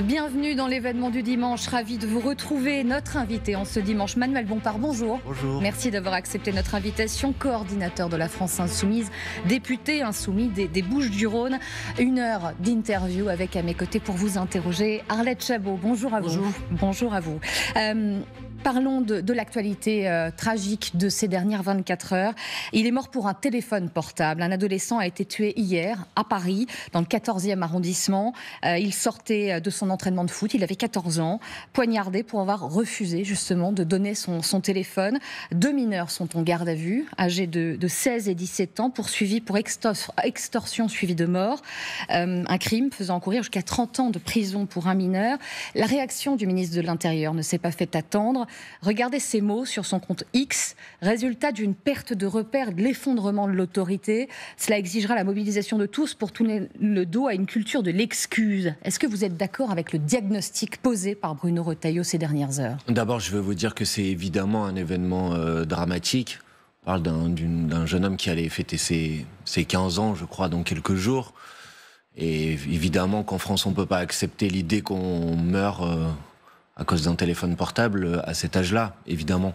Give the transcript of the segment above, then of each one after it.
Bienvenue dans l'événement du dimanche, ravi de vous retrouver. Notre invité en ce dimanche, Manuel Bompard, bonjour. Bonjour. Merci d'avoir accepté notre invitation, coordinateur de la France Insoumise, député insoumis des Bouches-du-Rhône. 1 heure d'interview avec à mes côtés pour vous interroger Arlette Chabot. Bonjour à vous. Bonjour à vous. Parlons de l'actualité tragique de ces dernières 24 heures. Il est mort pour un téléphone portable. Un adolescent a été tué hier à Paris, dans le 14e arrondissement. Il sortait de son entraînement de foot, il avait 14 ans, poignardé pour avoir refusé justement de donner son téléphone. 2 mineurs sont en garde à vue, âgés de 16 et 17 ans, poursuivis pour extorsion suivie de mort. Un crime faisant encourir jusqu'à 30 ans de prison pour un mineur. La réaction du ministre de l'Intérieur ne s'est pas fait attendre. Regardez ces mots sur son compte X. Résultat d'une perte de repères, de l'effondrement de l'autorité. Cela exigera la mobilisation de tous pour tourner le dos à une culture de l'excuse. Est-ce que vous êtes d'accord avec le diagnostic posé par Bruno Retailleau ces dernières heures ? D'abord, je veux vous dire que c'est évidemment un événement dramatique. On parle d'un jeune homme qui allait fêter ses 15 ans, je crois, dans quelques jours. Et évidemment qu'en France, on ne peut pas accepter l'idée qu'on meurt à cause d'un téléphone portable à cet âge-là, évidemment.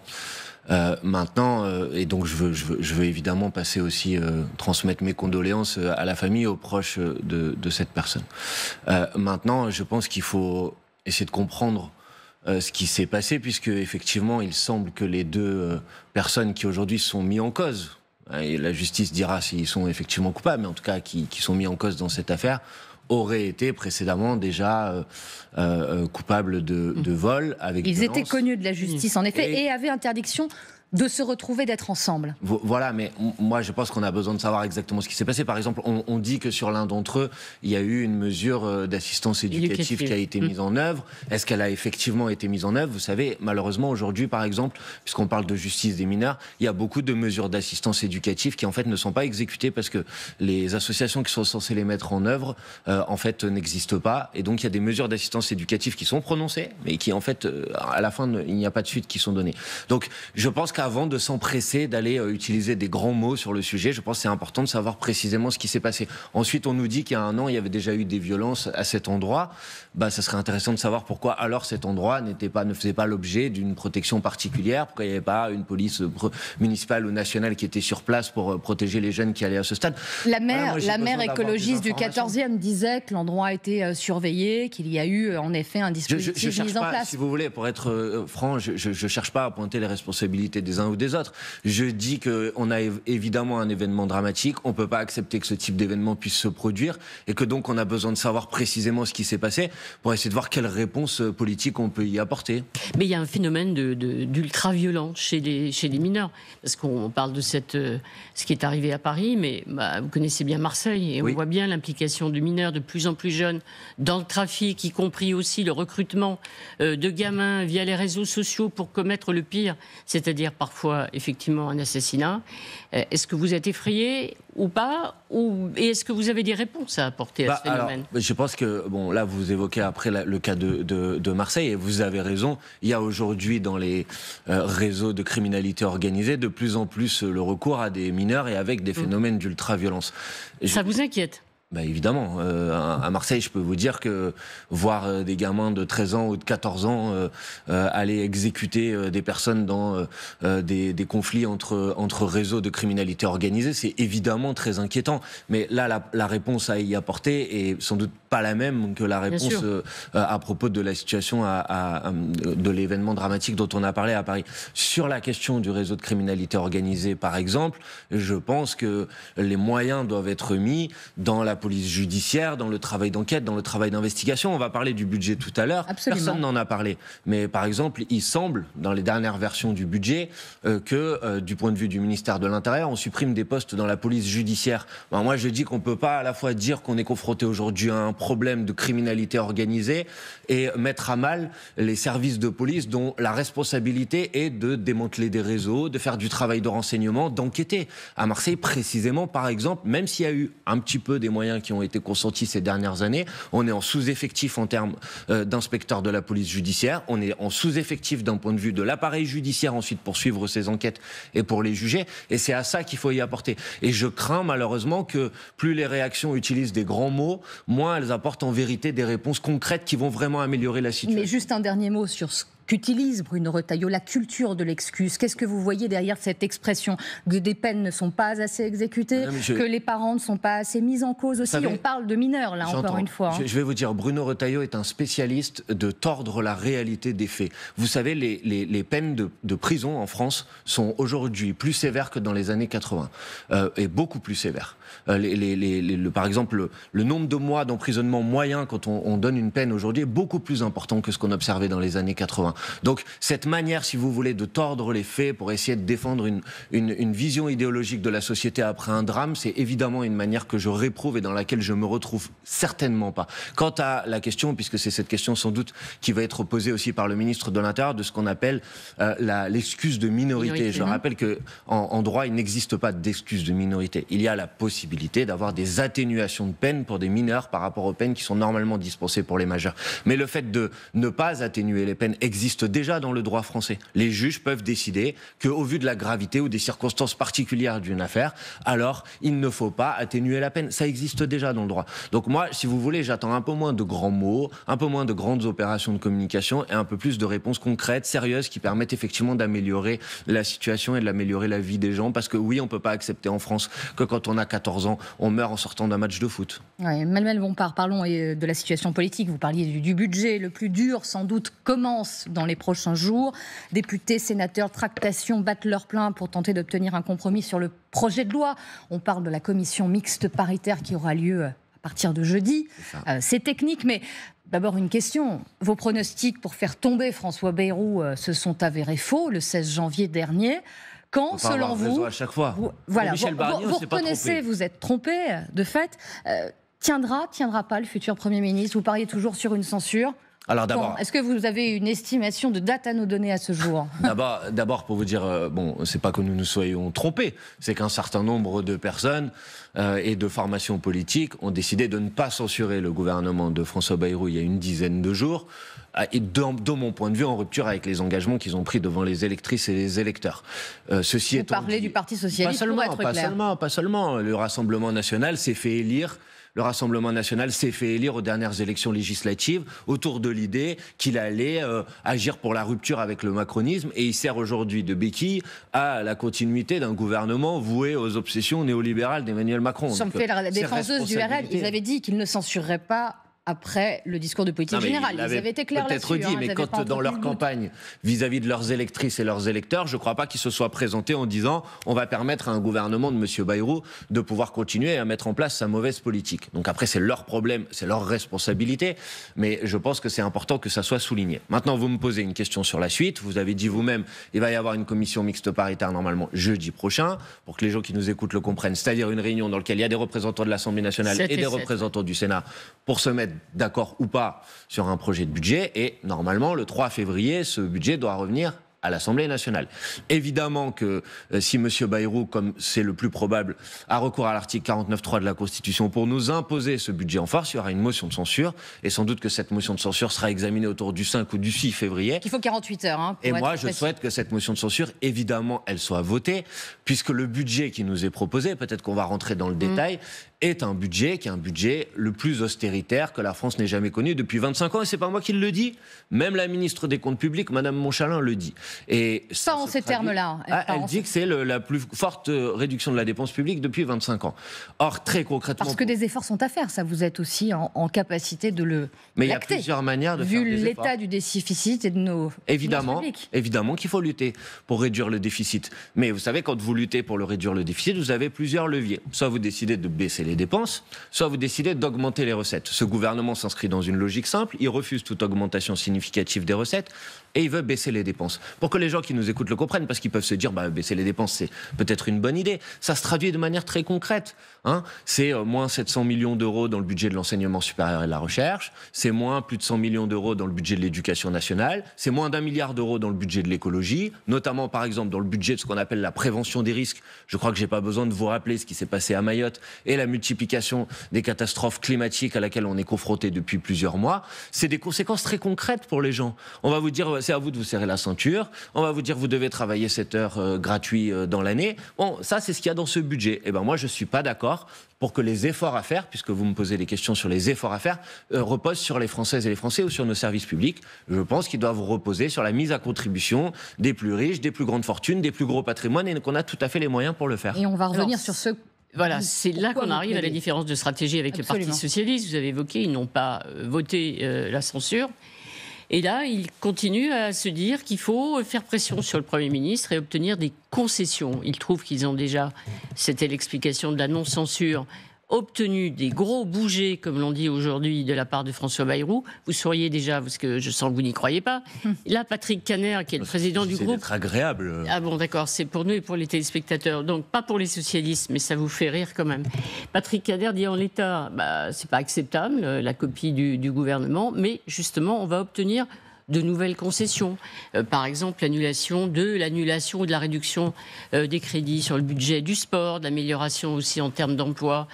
Maintenant, et donc je veux évidemment passer aussi, transmettre mes condoléances à la famille, aux proches de cette personne. Maintenant, je pense qu'il faut essayer de comprendre ce qui s'est passé, puisque effectivement, il semble que les deux personnes qui aujourd'hui sont mises en cause, et la justice dira s'ils sont effectivement coupables, mais en tout cas qui sont mis en cause dans cette affaire, auraient été précédemment déjà coupables de vol avec violence. Ils étaient connus de la justice, en effet, et avaient interdiction de se retrouver, d'être ensemble. Voilà, mais moi je pense qu'on a besoin de savoir exactement ce qui s'est passé. Par exemple, on dit que sur l'un d'entre eux, il y a eu une mesure d'assistance éducative qui a été mise en œuvre. Est-ce qu'elle a effectivement été mise en œuvre ? Vous savez, malheureusement aujourd'hui, par exemple, puisqu'on parle de justice des mineurs, il y a beaucoup de mesures d'assistance éducative qui en fait ne sont pas exécutées parce que les associations qui sont censées les mettre en œuvre, en fait, n'existent pas. Et donc il y a des mesures d'assistance éducative qui sont prononcées, mais qui en fait, à la fin, il n'y a pas de suite qui sont données. Donc je pense qu'avant de s'empresser d'aller utiliser des grands mots sur le sujet, je pense que c'est important de savoir précisément ce qui s'est passé. Ensuite, on nous dit qu'il y a 1 an, il y avait déjà eu des violences à cet endroit. Ça serait intéressant de savoir pourquoi alors cet endroit ne faisait pas l'objet d'une protection particulière, pourquoi il n'y avait pas une police municipale ou nationale qui était sur place pour protéger les jeunes qui allaient à ce stade. La maire écologiste du 14e disait que l'endroit a été surveillé, qu'il y a eu en effet un dispositif mis en place. Si vous voulez, pour être franc, je cherche pas à pointer les responsabilités des uns ou des autres. Je dis qu'on a évidemment un événement dramatique, on peut pas accepter que ce type d'événement puisse se produire et que donc on a besoin de savoir précisément ce qui s'est passé pour essayer de voir quelle réponse politique on peut y apporter. Mais il y a un phénomène d'ultra-violence chez les mineurs, parce qu'on parle de ce qui est arrivé à Paris, mais vous connaissez bien Marseille, et on voit bien l'implication de mineurs de plus en plus jeunes dans le trafic, y compris aussi le recrutement de gamins via les réseaux sociaux pour commettre le pire, c'est-à-dire parfois effectivement un assassinat. Est-ce que vous êtes effrayé ou pas, et est-ce que vous avez des réponses à apporter à ce phénomène ? Alors, je pense que, là vous évoquez après le cas de Marseille, et vous avez raison, il y a aujourd'hui dans les réseaux de criminalité organisée de plus en plus le recours à des mineurs et avec des phénomènes d'ultra-violence. Ça vous inquiète ? Évidemment, à Marseille, je peux vous dire que voir des gamins de 13 ans ou de 14 ans aller exécuter des personnes dans des conflits entre réseaux de criminalité organisée, c'est évidemment très inquiétant. Mais là, la réponse à y apporter est sans doute pas la même que la réponse à propos de la situation de l'événement dramatique dont on a parlé à Paris. Sur la question du réseau de criminalité organisée, par exemple, je pense que les moyens doivent être mis dans la police judiciaire, dans le travail d'enquête, dans le travail d'investigation. On va parler du budget tout à l'heure. Absolument. Personne n'en a parlé. Mais par exemple, il semble, dans les dernières versions du budget, que du point de vue du ministère de l'Intérieur, on supprime des postes dans la police judiciaire. Moi, je dis qu'on ne peut pas à la fois dire qu'on est confronté aujourd'hui à un problème de criminalité organisée et mettre à mal les services de police dont la responsabilité est de démanteler des réseaux, de faire du travail de renseignement, d'enquêter. À Marseille, précisément, par exemple, même s'il y a eu un petit peu des moyens qui ont été consentis ces dernières années, on est en sous-effectif en termes d'inspecteurs de la police judiciaire, on est en sous-effectif d'un point de vue de l'appareil judiciaire ensuite pour suivre ces enquêtes et pour les juger, et c'est à ça qu'il faut y apporter. Et je crains malheureusement que plus les réactions utilisent des grands mots, moins elles elles apportent en vérité des réponses concrètes qui vont vraiment améliorer la situation. Mais juste un dernier mot sur ce qu'utilise Bruno Retailleau, la culture de l'excuse. Qu'est-ce que vous voyez derrière cette expression que des peines ne sont pas assez exécutées, que les parents ne sont pas assez mis en cause aussi? On parle de mineurs, là, encore une fois. Je vais vous dire, Bruno Retailleau est un spécialiste de tordre la réalité des faits. Vous savez, les peines de prison en France sont aujourd'hui plus sévères que dans les années 80, et beaucoup plus sévères. Par exemple, le nombre de mois d'emprisonnement moyen quand on donne une peine aujourd'hui est beaucoup plus important que ce qu'on observait dans les années 80. Donc cette manière, si vous voulez, de tordre les faits pour essayer de défendre une vision idéologique de la société après un drame, c'est évidemment une manière que je réprouve et dans laquelle je me retrouve certainement pas. Quant à la question, puisque c'est cette question sans doute qui va être posée aussi par le ministre de l'Intérieur, de ce qu'on appelle l'excuse de minorité. Je rappelle qu'en droit, il n'existe pas d'excuse de minorité. Il y a la possibilité d'avoir des atténuations de peine pour des mineurs par rapport aux peines qui sont normalement dispensées pour les majeurs. Mais le fait de ne pas atténuer les peines existe déjà dans le droit français. Les juges peuvent décider qu'au vu de la gravité ou des circonstances particulières d'une affaire, alors il ne faut pas atténuer la peine. Ça existe déjà dans le droit. Donc moi, si vous voulez, j'attends un peu moins de grands mots, un peu moins de grandes opérations de communication et un peu plus de réponses concrètes, sérieuses, qui permettent effectivement d'améliorer la situation et de l'améliorer la vie des gens. Parce que oui, on ne peut pas accepter en France que quand on a 14 ans, on meurt en sortant d'un match de foot. Ouais, Manuel Bompard, parlons de la situation politique. Vous parliez du budget. Le plus dur, sans doute, commence dans les prochains jours. Députés, sénateurs, tractations battent leur plein pour tenter d'obtenir un compromis sur le projet de loi. On parle de la commission mixte paritaire qui aura lieu à partir de jeudi. C'est technique, mais d'abord une question. Vos pronostics pour faire tomber François Bayrou se sont avérés faux le 16 janvier dernier. Quand, selon vous, à chaque fois. vous reconnaissez, vous êtes trompé, de fait, tiendra pas le futur Premier ministre? Vous pariez toujours sur une censure. Alors d'abord, est-ce que vous avez une estimation de date à nous donner à ce jour? D'abord, pour vous dire, c'est pas que nous nous soyons trompés, c'est qu'un certain nombre de personnes et de formations politiques ont décidé de ne pas censurer le gouvernement de François Bayrou il y a une dizaine de jours, et de mon point de vue en rupture avec les engagements qu'ils ont pris devant les électrices et les électeurs. Vous parlez du Parti Socialiste, pas seulement. Le Rassemblement National s'est fait élire. Le Rassemblement National s'est fait élire aux dernières élections législatives autour de l'idée qu'il allait agir pour la rupture avec le macronisme, et il sert aujourd'hui de béquille à la continuité d'un gouvernement voué aux obsessions néolibérales d'Emmanuel Macron. J'en fais la défenseuse du RL, ils avaient dit qu'ils ne censureraient pas après le discours de politique générale. Ils avaient été clairs là-dessus. Peut-être dit, mais quand dans leur campagne vis-à-vis de leurs électrices et leurs électeurs, je ne crois pas qu'ils se soient présentés en disant on va permettre à un gouvernement de M. Bayrou de pouvoir continuer à mettre en place sa mauvaise politique. Donc après, c'est leur problème, c'est leur responsabilité, mais je pense que c'est important que ça soit souligné. Maintenant, vous me posez une question sur la suite. Vous avez dit vous-même, il va y avoir une commission mixte paritaire normalement jeudi prochain, pour que les gens qui nous écoutent le comprennent, c'est-à-dire une réunion dans laquelle il y a des représentants de l'Assemblée nationale et des représentants du Sénat pour se mettre d'accord ou pas sur un projet de budget, et normalement le 3 février ce budget doit revenir à l'Assemblée nationale. Évidemment que si M. Bayrou, comme c'est le plus probable, a recours à l'article 49.3 de la Constitution pour nous imposer ce budget en force, il y aura une motion de censure, et sans doute que cette motion de censure sera examinée autour du 5 ou du 6 février. Il faut 48 heures. Et moi, je souhaite que cette motion de censure, évidemment, elle soit votée, puisque le budget qui nous est proposé, peut-être qu'on va rentrer dans le détail, est un budget qui est un budget le plus austéritaire que la France n'ait jamais connu depuis 25 ans. Et c'est pas moi qui le dis, même la ministre des Comptes publics, Madame Montchalin, le dit. Et ça, en ces termes-là. Elle dit que c'est la plus forte réduction de la dépense publique depuis 25 ans. Or, très concrètement... Parce que des efforts sont à faire, ça, vous êtes aussi en capacité de le Mais il y a plusieurs manières de faire des efforts. Vu l'état du déficit et de nos finances publiques. Évidemment qu'il faut lutter pour réduire le déficit. Mais vous savez, quand vous luttez pour réduire le déficit, vous avez plusieurs leviers. Soit vous décidez de baisser les dépenses, soit vous décidez d'augmenter les recettes. Ce gouvernement s'inscrit dans une logique simple, il refuse toute augmentation significative des recettes et il veut baisser les dépenses. Pour que les gens qui nous écoutent le comprennent, parce qu'ils peuvent se dire baisser les dépenses c'est peut-être une bonne idée, ça se traduit de manière très concrète. C'est moins 700 millions d'euros dans le budget de l'enseignement supérieur et de la recherche, c'est moins plus de 100 millions d'euros dans le budget de l'éducation nationale, c'est moins d'1 milliard d'euros dans le budget de l'écologie, notamment par exemple dans le budget de ce qu'on appelle la prévention des risques. Je crois que j'ai pas besoin de vous rappeler ce qui s'est passé à Mayotte et la multiplication des catastrophes climatiques à laquelle on est confronté depuis plusieurs mois, c'est des conséquences très concrètes pour les gens. On va vous dire, c'est à vous de vous serrer la ceinture, on va vous dire, vous devez travailler 7 heures gratuits dans l'année. Bon, ça, c'est ce qu'il y a dans ce budget. Eh ben, moi, je ne suis pas d'accord pour que les efforts à faire, puisque vous me posez des questions sur les efforts à faire, reposent sur les Françaises et les Français ou sur nos services publics. Je pense qu'ils doivent reposer sur la mise à contribution des plus riches, des plus grandes fortunes, des plus gros patrimoines, et qu'on a tout à fait les moyens pour le faire. Et on va revenir sur ce... Voilà, c'est là qu'on arrive à la différence de stratégie avec le Parti socialiste. Vous avez évoqué, ils n'ont pas voté la censure. Et là, ils continuent à se dire qu'il faut faire pression sur le Premier ministre et obtenir des concessions. Ils trouvent qu'ils ont déjà, c'était l'explication de la non-censure, obtenu des gros bougets, comme l'on dit aujourd'hui, de la part de François Bayrou. Vous sauriez déjà, parce que je sens que vous n'y croyez pas. Là, Patrick Kanner, qui est le président du groupe... C'est agréable. Ah bon, d'accord, c'est pour nous et pour les téléspectateurs. Donc, pas pour les socialistes, mais ça vous fait rire quand même. Patrick Kanner dit en l'état, c'est pas acceptable, la copie du gouvernement, mais justement, on va obtenir de nouvelles concessions. Par exemple, l'annulation ou de la réduction des crédits sur le budget du sport, de l'amélioration aussi en termes d'emploi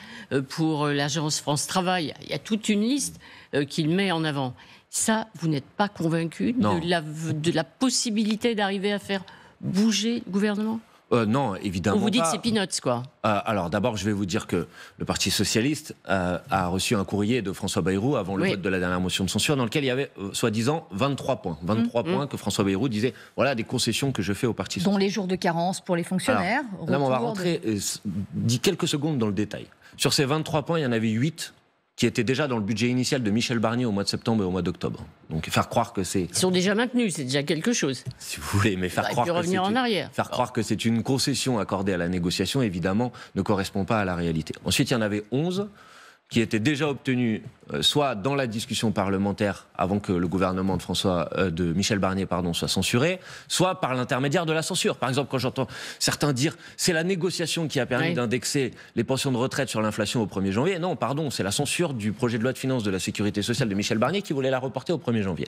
pour l'agence France Travail. Il y a toute une liste qu'il met en avant. Ça, vous n'êtes pas convaincu de la possibilité d'arriver à faire bouger le gouvernement ? Non, évidemment pas. Vous dites c'est peanuts, quoi. Alors d'abord, je vais vous dire que le Parti socialiste a reçu un courrier de François Bayrou avant le vote de la dernière motion de censure dans lequel il y avait, soi-disant, 23 points. 23 points que François Bayrou disait, voilà des concessions que je fais au Parti socialiste. Dont les jours de carence pour les fonctionnaires. Alors, là, on va rentrer quelques secondes dans le détail. Sur ces 23 points, il y en avait 8 qui étaient déjà dans le budget initial de Michel Barnier au mois de septembre et au mois d'octobre. Donc faire croire que c'est... Ils sont déjà maintenus, c'est déjà quelque chose. Si vous voulez, mais faire croire que c'est une concession accordée à la négociation, évidemment, ne correspond pas à la réalité. Ensuite, il y en avait 11 qui étaient déjà obtenus soit dans la discussion parlementaire avant que le gouvernement de Michel Barnier soit censuré, soit par l'intermédiaire de la censure. Par exemple, quand j'entends certains dire c'est la négociation qui a permis d'indexer les pensions de retraite sur l'inflation au 1er janvier. Non, pardon, c'est la censure du projet de loi de finances de la sécurité sociale de Michel Barnier qui voulait la reporter au 1er janvier.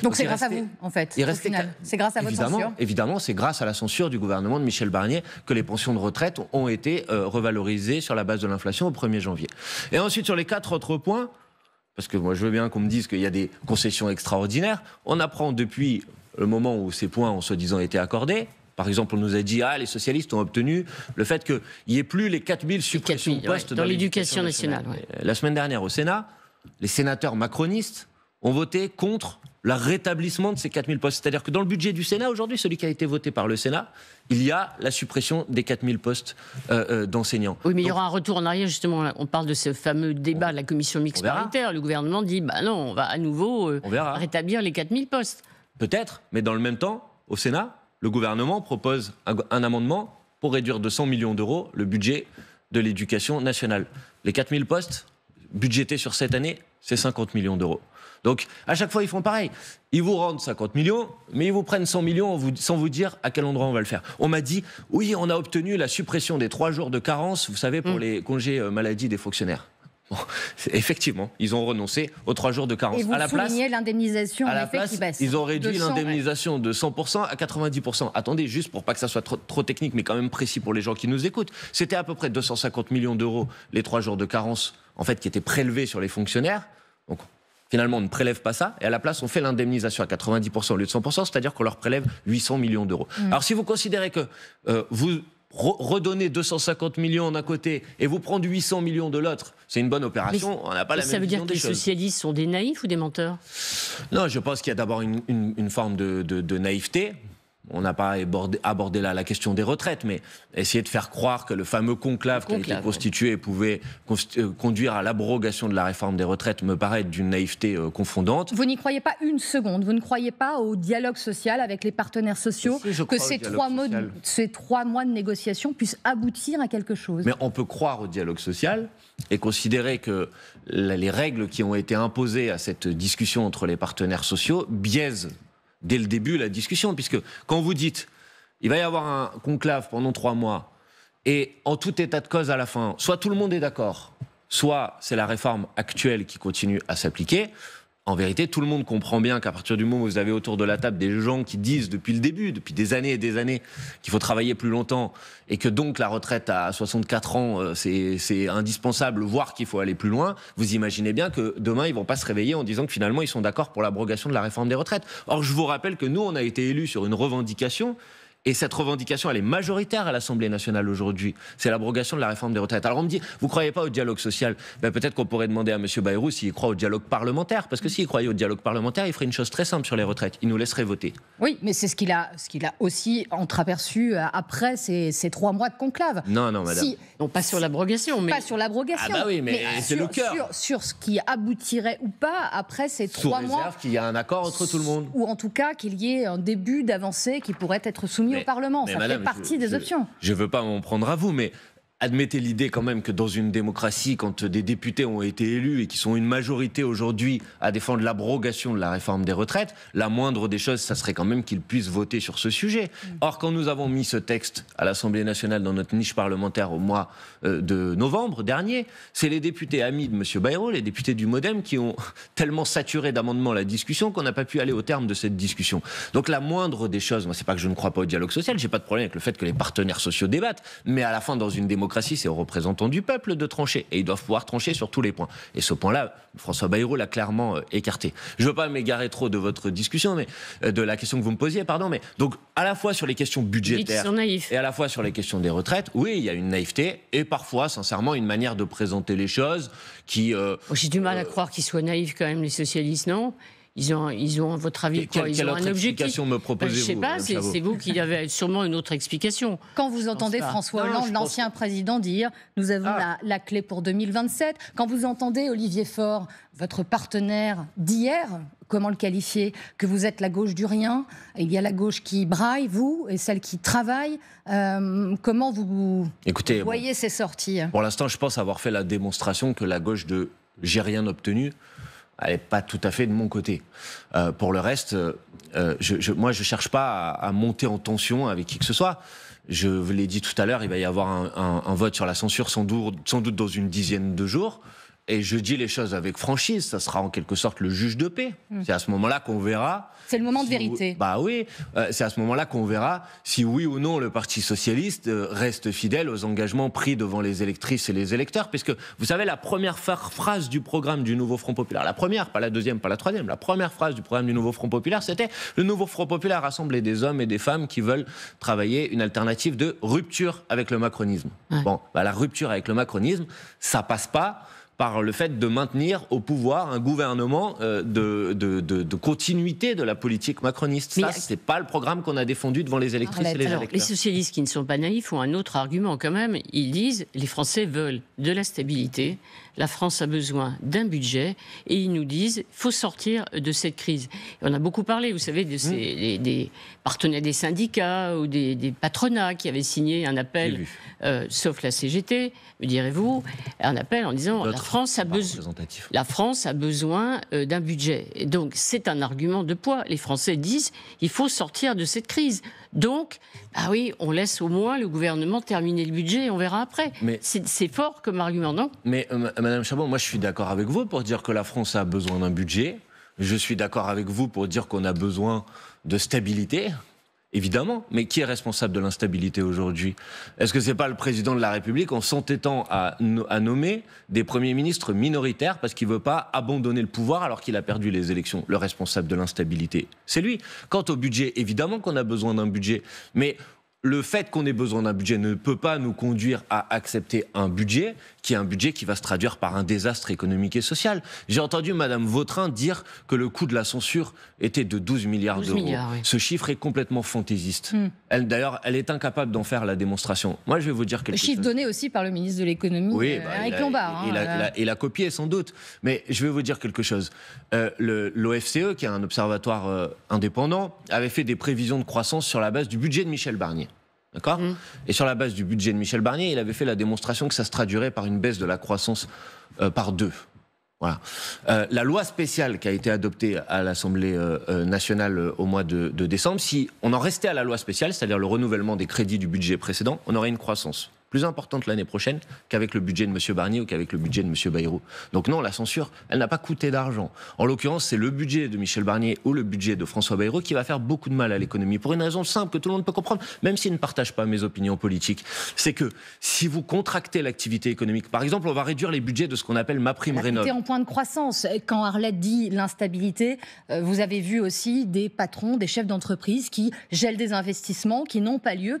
Donc c'est grâce à vous, en fait, au final. C'est grâce à votre censure. Évidemment, c'est grâce à la censure du gouvernement de Michel Barnier que les pensions de retraite ont été revalorisées sur la base de l'inflation au 1er janvier. Et ensuite, sur les 4 autres points, parce que moi je veux bien qu'on me dise qu'il y a des concessions extraordinaires, on apprend depuis le moment où ces points ont soi-disant été accordés. Par exemple, on nous a dit les socialistes ont obtenu le fait qu'il n'y ait plus les 4000 suppressions de postes dans l'éducation nationale. La semaine dernière au Sénat, les sénateurs macronistes ont voté contre le rétablissement de ces 4000 postes. C'est-à-dire que dans le budget du Sénat, aujourd'hui, celui qui a été voté par le Sénat, il y a la suppression des 4000 postes d'enseignants. Oui, mais il y aura un retour en arrière, justement. On parle de ce fameux débat de la commission mixte paritaire. Le gouvernement dit, non, on va à nouveau rétablir les 4000 postes. Peut-être, mais dans le même temps, au Sénat, le gouvernement propose un amendement pour réduire de 100 millions d'euros le budget de l'éducation nationale. Les 4000 postes budgétés sur cette année, c'est 50 millions d'euros. Donc, à chaque fois, ils font pareil. Ils vous rendent 50 millions, mais ils vous prennent 100 millions sans vous dire à quel endroit on va le faire. On m'a dit, oui, on a obtenu la suppression des 3 jours de carence, vous savez, pour les congés maladie des fonctionnaires. Bon, effectivement, ils ont renoncé aux 3 jours de carence. Et vous soulignez l'indemnisation, en effet, qui baisse. Ils ont réduit l'indemnisation de 100% à 90%. Attendez, juste pour pas que ça soit trop technique, mais quand même précis pour les gens qui nous écoutent. C'était à peu près 250 millions d'euros, les 3 jours de carence, en fait, qui étaient prélevés sur les fonctionnaires. Donc, finalement, on ne prélève pas ça, et à la place, on fait l'indemnisation à 90% au lieu de 100%, c'est-à-dire qu'on leur prélève 800 millions d'euros. Alors, si vous considérez que vous redonnez 250 millions d'un côté et vous prendre 800 millions de l'autre, c'est une bonne opération, on n'a pas la même vision des choses. Ça veut dire que les socialistes sont des naïfs ou des menteurs ? Non, je pense qu'il y a d'abord une forme de naïveté. On n'a pas abordé là la question des retraites, mais essayer de faire croire que le fameux conclave qui a été constitué pouvait conduire à l'abrogation de la réforme des retraites me paraît d'une naïveté confondante. Vous n'y croyez pas une seconde. Vous ne croyez pas au dialogue social avec les partenaires sociaux, que ces 3 mois de négociation puissent aboutir à quelque chose. Mais on peut croire au dialogue social et considérer que les règles qui ont été imposées à cette discussion entre les partenaires sociaux biaisent dès le début la discussion, puisque quand vous dites il va y avoir un conclave pendant 3 mois et en tout état de cause à la fin, soit tout le monde est d'accord, soit c'est la réforme actuelle qui continue à s'appliquer, En vérité, tout le monde comprend bien qu'à partir du moment où vous avez autour de la table des gens qui disent depuis le début, depuis des années et des années, qu'il faut travailler plus longtemps et que donc la retraite à 64 ans, c'est indispensable, voire qu'il faut aller plus loin, vous imaginez bien que demain, ils vont pas se réveiller en disant que finalement, ils sont d'accord pour l'abrogation de la réforme des retraites. Or, je vous rappelle que nous, on a été élus sur une revendication. Et cette revendication, elle est majoritaire à l'Assemblée nationale aujourd'hui. C'est l'abrogation de la réforme des retraites. Alors on me dit, vous ne croyez pas au dialogue social ? Peut-être qu'on pourrait demander à M. Bayrou s'il croit au dialogue parlementaire. Parce que s'il croyait au dialogue parlementaire, il ferait une chose très simple sur les retraites. Il nous laisserait voter. Oui, mais c'est ce qu'il a aussi entreaperçu après ces 3 mois de conclave. Non, madame. Non, pas sur l'abrogation. Pas sur l'abrogation. Ah bah oui, mais c'est le cœur. Sur ce qui aboutirait ou pas après ces 3 mois. Sous réserve qu'il y a un accord entre tout le monde. Ou en tout cas qu'il y ait un début d'avancée qui pourrait être soumis au Parlement. Ça fait partie des options. Je ne veux pas m'en prendre à vous, mais admettez l'idée quand même que dans une démocratie, quand des députés ont été élus et qui sont une majorité aujourd'hui à défendre l'abrogation de la réforme des retraites, la moindre des choses, ça serait quand même qu'ils puissent voter sur ce sujet. Or, quand nous avons mis ce texte à l'Assemblée nationale dans notre niche parlementaire au mois de novembre dernier, c'est les députés amis de M. Bayrou, les députés du MoDem, qui ont tellement saturé d'amendements la discussion qu'on n'a pas pu aller au terme de cette discussion. Donc la moindre des choses, moi c'est pas que je ne crois pas au dialogue social, j'ai pas de problème avec le fait que les partenaires sociaux débattent, mais à la fin, dans une démocratie, c'est aux représentants du peuple de trancher. Et ils doivent pouvoir trancher sur tous les points. Et ce point-là, François Bayrou l'a clairement écarté. Je ne veux pas m'égarer trop de votre discussion, mais de la question que vous me posiez, pardon. Mais donc, à la fois sur les questions budgétaires et à la fois sur les questions des retraites, oui, il y a une naïveté et parfois, sincèrement, une manière de présenter les choses qui... J'ai du mal à croire qu'ils soient naïfs quand même, les socialistes, non ? Ils ont, à votre avis, quoi ? Ils ont un objectif. Me proposez-vous, je ne sais pas, c'est vous qui avez sûrement une autre explication. Quand vous entendez François Hollande, l'ancien président, dire « nous avons la clé pour 2027 », quand vous entendez Olivier Faure, votre partenaire d'hier, comment le qualifier ? Que vous êtes la gauche du rien, il y a la gauche qui braille, vous, et celle qui travaille. Comment vous voyez ces sorties ? Pour l'instant, je pense avoir fait la démonstration que la gauche de « j'ai rien obtenu », elle n'est pas tout à fait de mon côté. Pour le reste, moi, je ne cherche pas à monter en tension avec qui que ce soit. Je vous l'ai dit tout à l'heure, il va y avoir un vote sur la censure sans doute dans une dizaine de jours. Et je dis les choses avec franchise, ça sera en quelque sorte le juge de paix. C'est à ce moment-là qu'on verra... C'est le moment de vérité. Bah oui, c'est à ce moment-là qu'on verra si oui ou non le Parti socialiste reste fidèle aux engagements pris devant les électrices et les électeurs. Puisque, vous savez, la première phrase du programme du Nouveau Front Populaire, la première, pas la deuxième, pas la troisième, la première phrase du programme du Nouveau Front Populaire, c'était « Le Nouveau Front Populaire rassemble des hommes et des femmes qui veulent travailler une alternative de rupture avec le macronisme. » Bon, la rupture avec le macronisme, ça passe pas par le fait de maintenir au pouvoir un gouvernement de continuité de la politique macroniste. Ça, c'est pas le programme qu'on a défendu devant les électrices et les électeurs. Les socialistes qui ne sont pas naïfs ont un autre argument quand même. Ils disent les Français veulent de la stabilité, la France a besoin d'un budget, et ils nous disent il faut sortir de cette crise. Et on a beaucoup parlé, vous savez, de des partenaires des syndicats ou des patronats qui avaient signé un appel, sauf la CGT, me direz-vous, un appel en disant la France a besoin d'un budget. Et donc c'est un argument de poids. Les Français disent il faut sortir de cette crise. Donc, oui, on laisse au moins le gouvernement terminer le budget et on verra après. C'est fort comme argument, non ? Mais Madame Chabot, moi je suis d'accord avec vous pour dire que la France a besoin d'un budget. Je suis d'accord avec vous pour dire qu'on a besoin de stabilité. Évidemment, mais qui est responsable de l'instabilité aujourd'hui ? Est-ce que c'est pas le président de la République en s'entêtant à nommer des premiers ministres minoritaires parce qu'il veut pas abandonner le pouvoir alors qu'il a perdu les élections ? Le responsable de l'instabilité, c'est lui. Quant au budget, évidemment qu'on a besoin d'un budget, mais le fait qu'on ait besoin d'un budget ne peut pas nous conduire à accepter un budget qui est un budget qui va se traduire par un désastre économique et social. J'ai entendu Madame Vautrin dire que le coût de la censure était de 12 milliards d'euros. Ce chiffre est complètement fantaisiste. D'ailleurs, elle est incapable d'en faire la démonstration. Moi, je vais vous dire quelque chose. Le chiffre donné aussi par le ministre de l'économie, Eric Lombard. Il a copié sans doute. Mais je vais vous dire quelque chose. L'OFCE, qui est un observatoire indépendant, avait fait des prévisions de croissance sur la base du budget de Michel Barnier. D'accord ? Et sur la base du budget de Michel Barnier, il avait fait la démonstration que ça se traduirait par une baisse de la croissance par 2. Voilà. La loi spéciale qui a été adoptée à l'Assemblée nationale au mois de décembre, si on en restait à la loi spéciale, c'est-à-dire le renouvellement des crédits du budget précédent, on aurait une croissance. plus importante l'année prochaine qu'avec le budget de M. Barnier ou qu'avec le budget de M. Bayrou. Donc non, la censure, elle n'a pas coûté d'argent. En l'occurrence, c'est le budget de Michel Barnier ou le budget de François Bayrou qui va faire beaucoup de mal à l'économie, pour une raison simple que tout le monde peut comprendre, même s'il ne partage pas mes opinions politiques. C'est que si vous contractez l'activité économique, par exemple, on va réduire les budgets de ce qu'on appelle MaPrimeRénov'. En point de croissance. Quand Arlette dit l'instabilité, vous avez vu aussi des patrons, des chefs d'entreprise qui gèlent des investissements qui n'ont pas lieu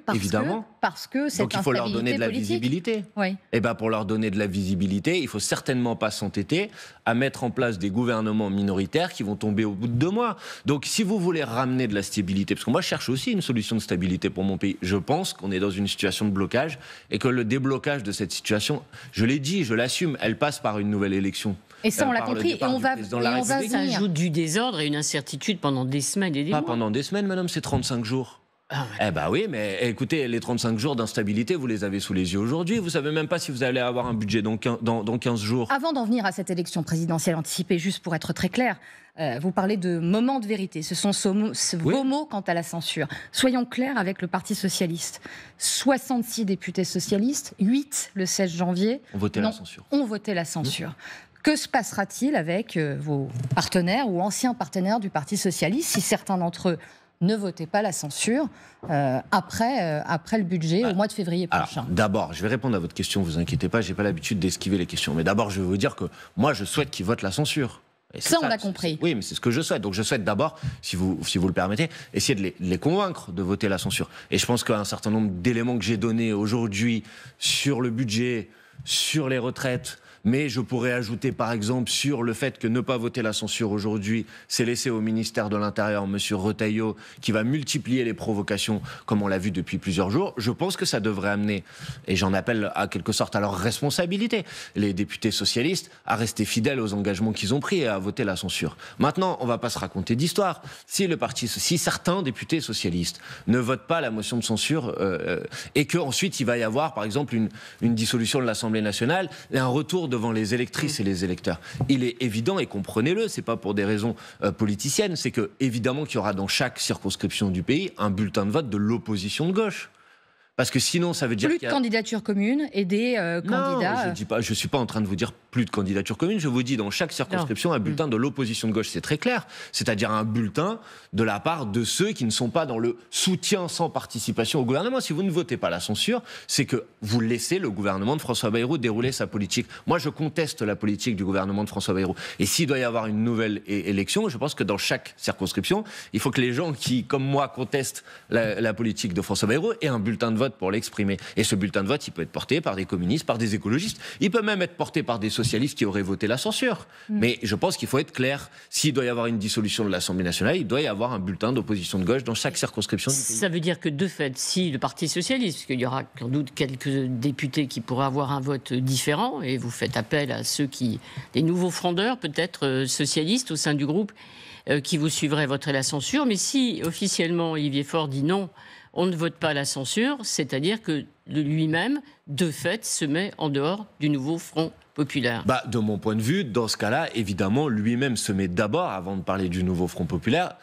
parce que cette donc il faut leur donner de la visibilité. Oui. Et ben pour leur donner de la visibilité, il faut certainement pas s'entêter à mettre en place des gouvernements minoritaires qui vont tomber au bout de 2 mois. Donc si vous voulez ramener de la stabilité, parce que moi je cherche aussi une solution de stabilité pour mon pays, je pense qu'on est dans une situation de blocage et que le déblocage de cette situation, je l'ai dit, je l'assume, elle passe par une nouvelle élection. Et ça, on l'a compris, et on va ça ajoute du désordre et une incertitude pendant des semaines et des mois. Pas pendant des semaines, madame, c'est 35 jours. Ah ouais. Eh ben oui, mais écoutez, les 35 jours d'instabilité, vous les avez sous les yeux aujourd'hui. Vous savez même pas si vous allez avoir un budget dans 15 jours. Avant d'en venir à cette élection présidentielle anticipée, juste pour être très clair, vous parlez de moment de vérité. Ce sont vos mots quant à la censure. Soyons clairs avec le Parti socialiste. 66 députés socialistes, 8 le 16 janvier, ont voté la censure. Ont voté la censure. Que se passera-t-il avec vos partenaires ou anciens partenaires du Parti socialiste si certains d'entre eux ne votez pas la censure après le budget au mois de février prochain? D'abord, je vais répondre à votre question, vous inquiétez pas, j'ai pas l'habitude d'esquiver les questions. Mais d'abord, je vais vous dire que moi, je souhaite qu'ils votent la censure. Ça, on l'a compris. Oui, mais c'est ce que je souhaite. Donc je souhaite d'abord, si vous le permettez, essayer de les convaincre de voter la censure. Et je pense qu'un certain nombre d'éléments que j'ai donnés aujourd'hui sur le budget, sur les retraites, mais je pourrais ajouter par exemple sur le fait que ne pas voter la censure aujourd'hui, c'est laisser au ministère de l'Intérieur M. Retailleau qui va multiplier les provocations comme on l'a vu depuis plusieurs jours. Je pense que ça devrait amener, et j'en appelle à quelque sorte à leur responsabilité, les députés socialistes à rester fidèles aux engagements qu'ils ont pris et à voter la censure. Maintenant, on ne va pas se raconter d'histoire. Si certains députés socialistes ne votent pas la motion de censure et qu'ensuite il va y avoir par exemple une dissolution de l'Assemblée nationale et un retour devant les électrices et les électeurs. Il est évident, et comprenez-le, c'est pas pour des raisons politiciennes, c'est que évidemment qu'il y aura dans chaque circonscription du pays un bulletin de vote de l'opposition de gauche. Parce que sinon, ça veut dire plus de candidatures communes et des candidats. Non, je suis pas en train de vous dire plus de candidatures communes. Je vous dis dans chaque circonscription un bulletin de l'opposition de gauche. C'est très clair. C'est-à-dire un bulletin de la part de ceux qui ne sont pas dans le soutien sans participation au gouvernement. Si vous ne votez pas la censure, c'est que vous laissez le gouvernement de François Bayrou dérouler sa politique. Moi, je conteste la politique du gouvernement de François Bayrou. Et s'il doit y avoir une nouvelle élection, je pense que dans chaque circonscription, il faut que les gens qui, comme moi, contestent la politique de François Bayrou aient un bulletin de vote pour l'exprimer. Et ce bulletin de vote, il peut être porté par des communistes, par des écologistes. Il peut même être porté par des socialistes qui auraient voté la censure. Mais je pense qu'il faut être clair. S'il doit y avoir une dissolution de l'Assemblée nationale, il doit y avoir un bulletin d'opposition de gauche dans chaque circonscription du pays. Ça veut dire que de fait, si le Parti socialiste, parce qu'il y aura sans doute quelques députés qui pourraient avoir un vote différent, et vous faites appel à des nouveaux frondeurs, peut-être socialistes au sein du groupe, qui vous suivraient voter la censure. Mais si officiellement Olivier Faure dit non, on ne vote pas la censure, c'est-à-dire que lui-même, de fait, se met en dehors du nouveau Front populaire. De mon point de vue, dans ce cas-là, évidemment, lui-même se met d'abord, avant de parler du nouveau Front populaire,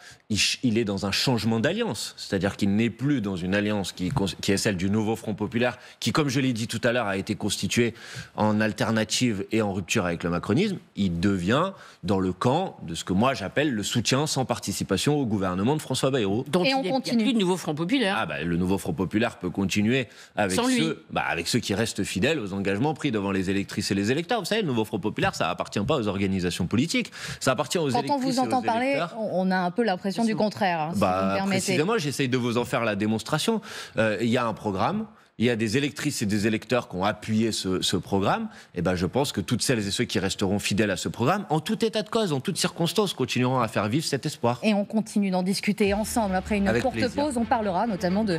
il est dans un changement d'alliance. C'est-à-dire qu'il n'est plus dans une alliance qui est celle du nouveau Front populaire, qui, comme je l'ai dit tout à l'heure, a été constituée en alternative et en rupture avec le macronisme. Il devient dans le camp de ce que moi j'appelle le soutien sans participation au gouvernement de François Bayrou. Donc il n'y a plus de nouveau Front populaire. Le nouveau Front populaire peut continuer avec ceux qui restent fidèles aux engagements pris devant les électrices et les électeurs. Vous savez, le nouveau Front populaire, ça appartient pas aux organisations politiques, ça appartient aux électrices et aux électeurs. Quand on vous entend parler, on a un peu l'impression du contraire, si vous me permettez. Précisément, j'essaye de vous en faire la démonstration. Il y a un programme. Il y a des électrices et des électeurs qui ont appuyé ce programme. Et je pense que toutes celles et ceux qui resteront fidèles à ce programme, en tout état de cause, en toutes circonstances, continueront à faire vivre cet espoir. Et on continue d'en discuter ensemble. Après une courte pause, on parlera notamment de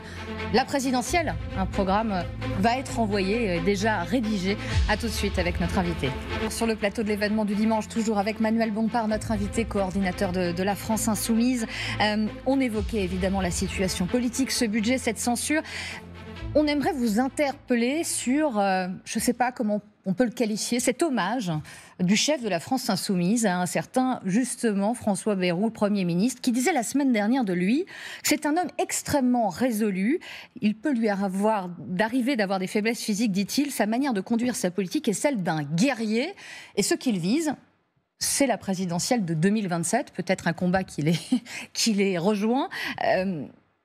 la présidentielle. Un programme va être envoyé, déjà rédigé. À tout de suite avec notre invité. Sur le plateau de l'événement du dimanche, toujours avec Manuel Bompard, notre invité, coordinateur de la France Insoumise. On évoquait évidemment la situation politique, ce budget, cette censure. On aimerait vous interpeller sur, je ne sais pas comment on peut le qualifier, cet hommage du chef de la France insoumise à un certain, justement, François Bayrou, Premier ministre, qui disait la semaine dernière de lui que c'est un homme extrêmement résolu. Il peut lui d'arriver d'avoir des faiblesses physiques, dit-il. Sa manière de conduire sa politique est celle d'un guerrier. Et ce qu'il vise, c'est la présidentielle de 2027, peut-être un combat qui les rejoint.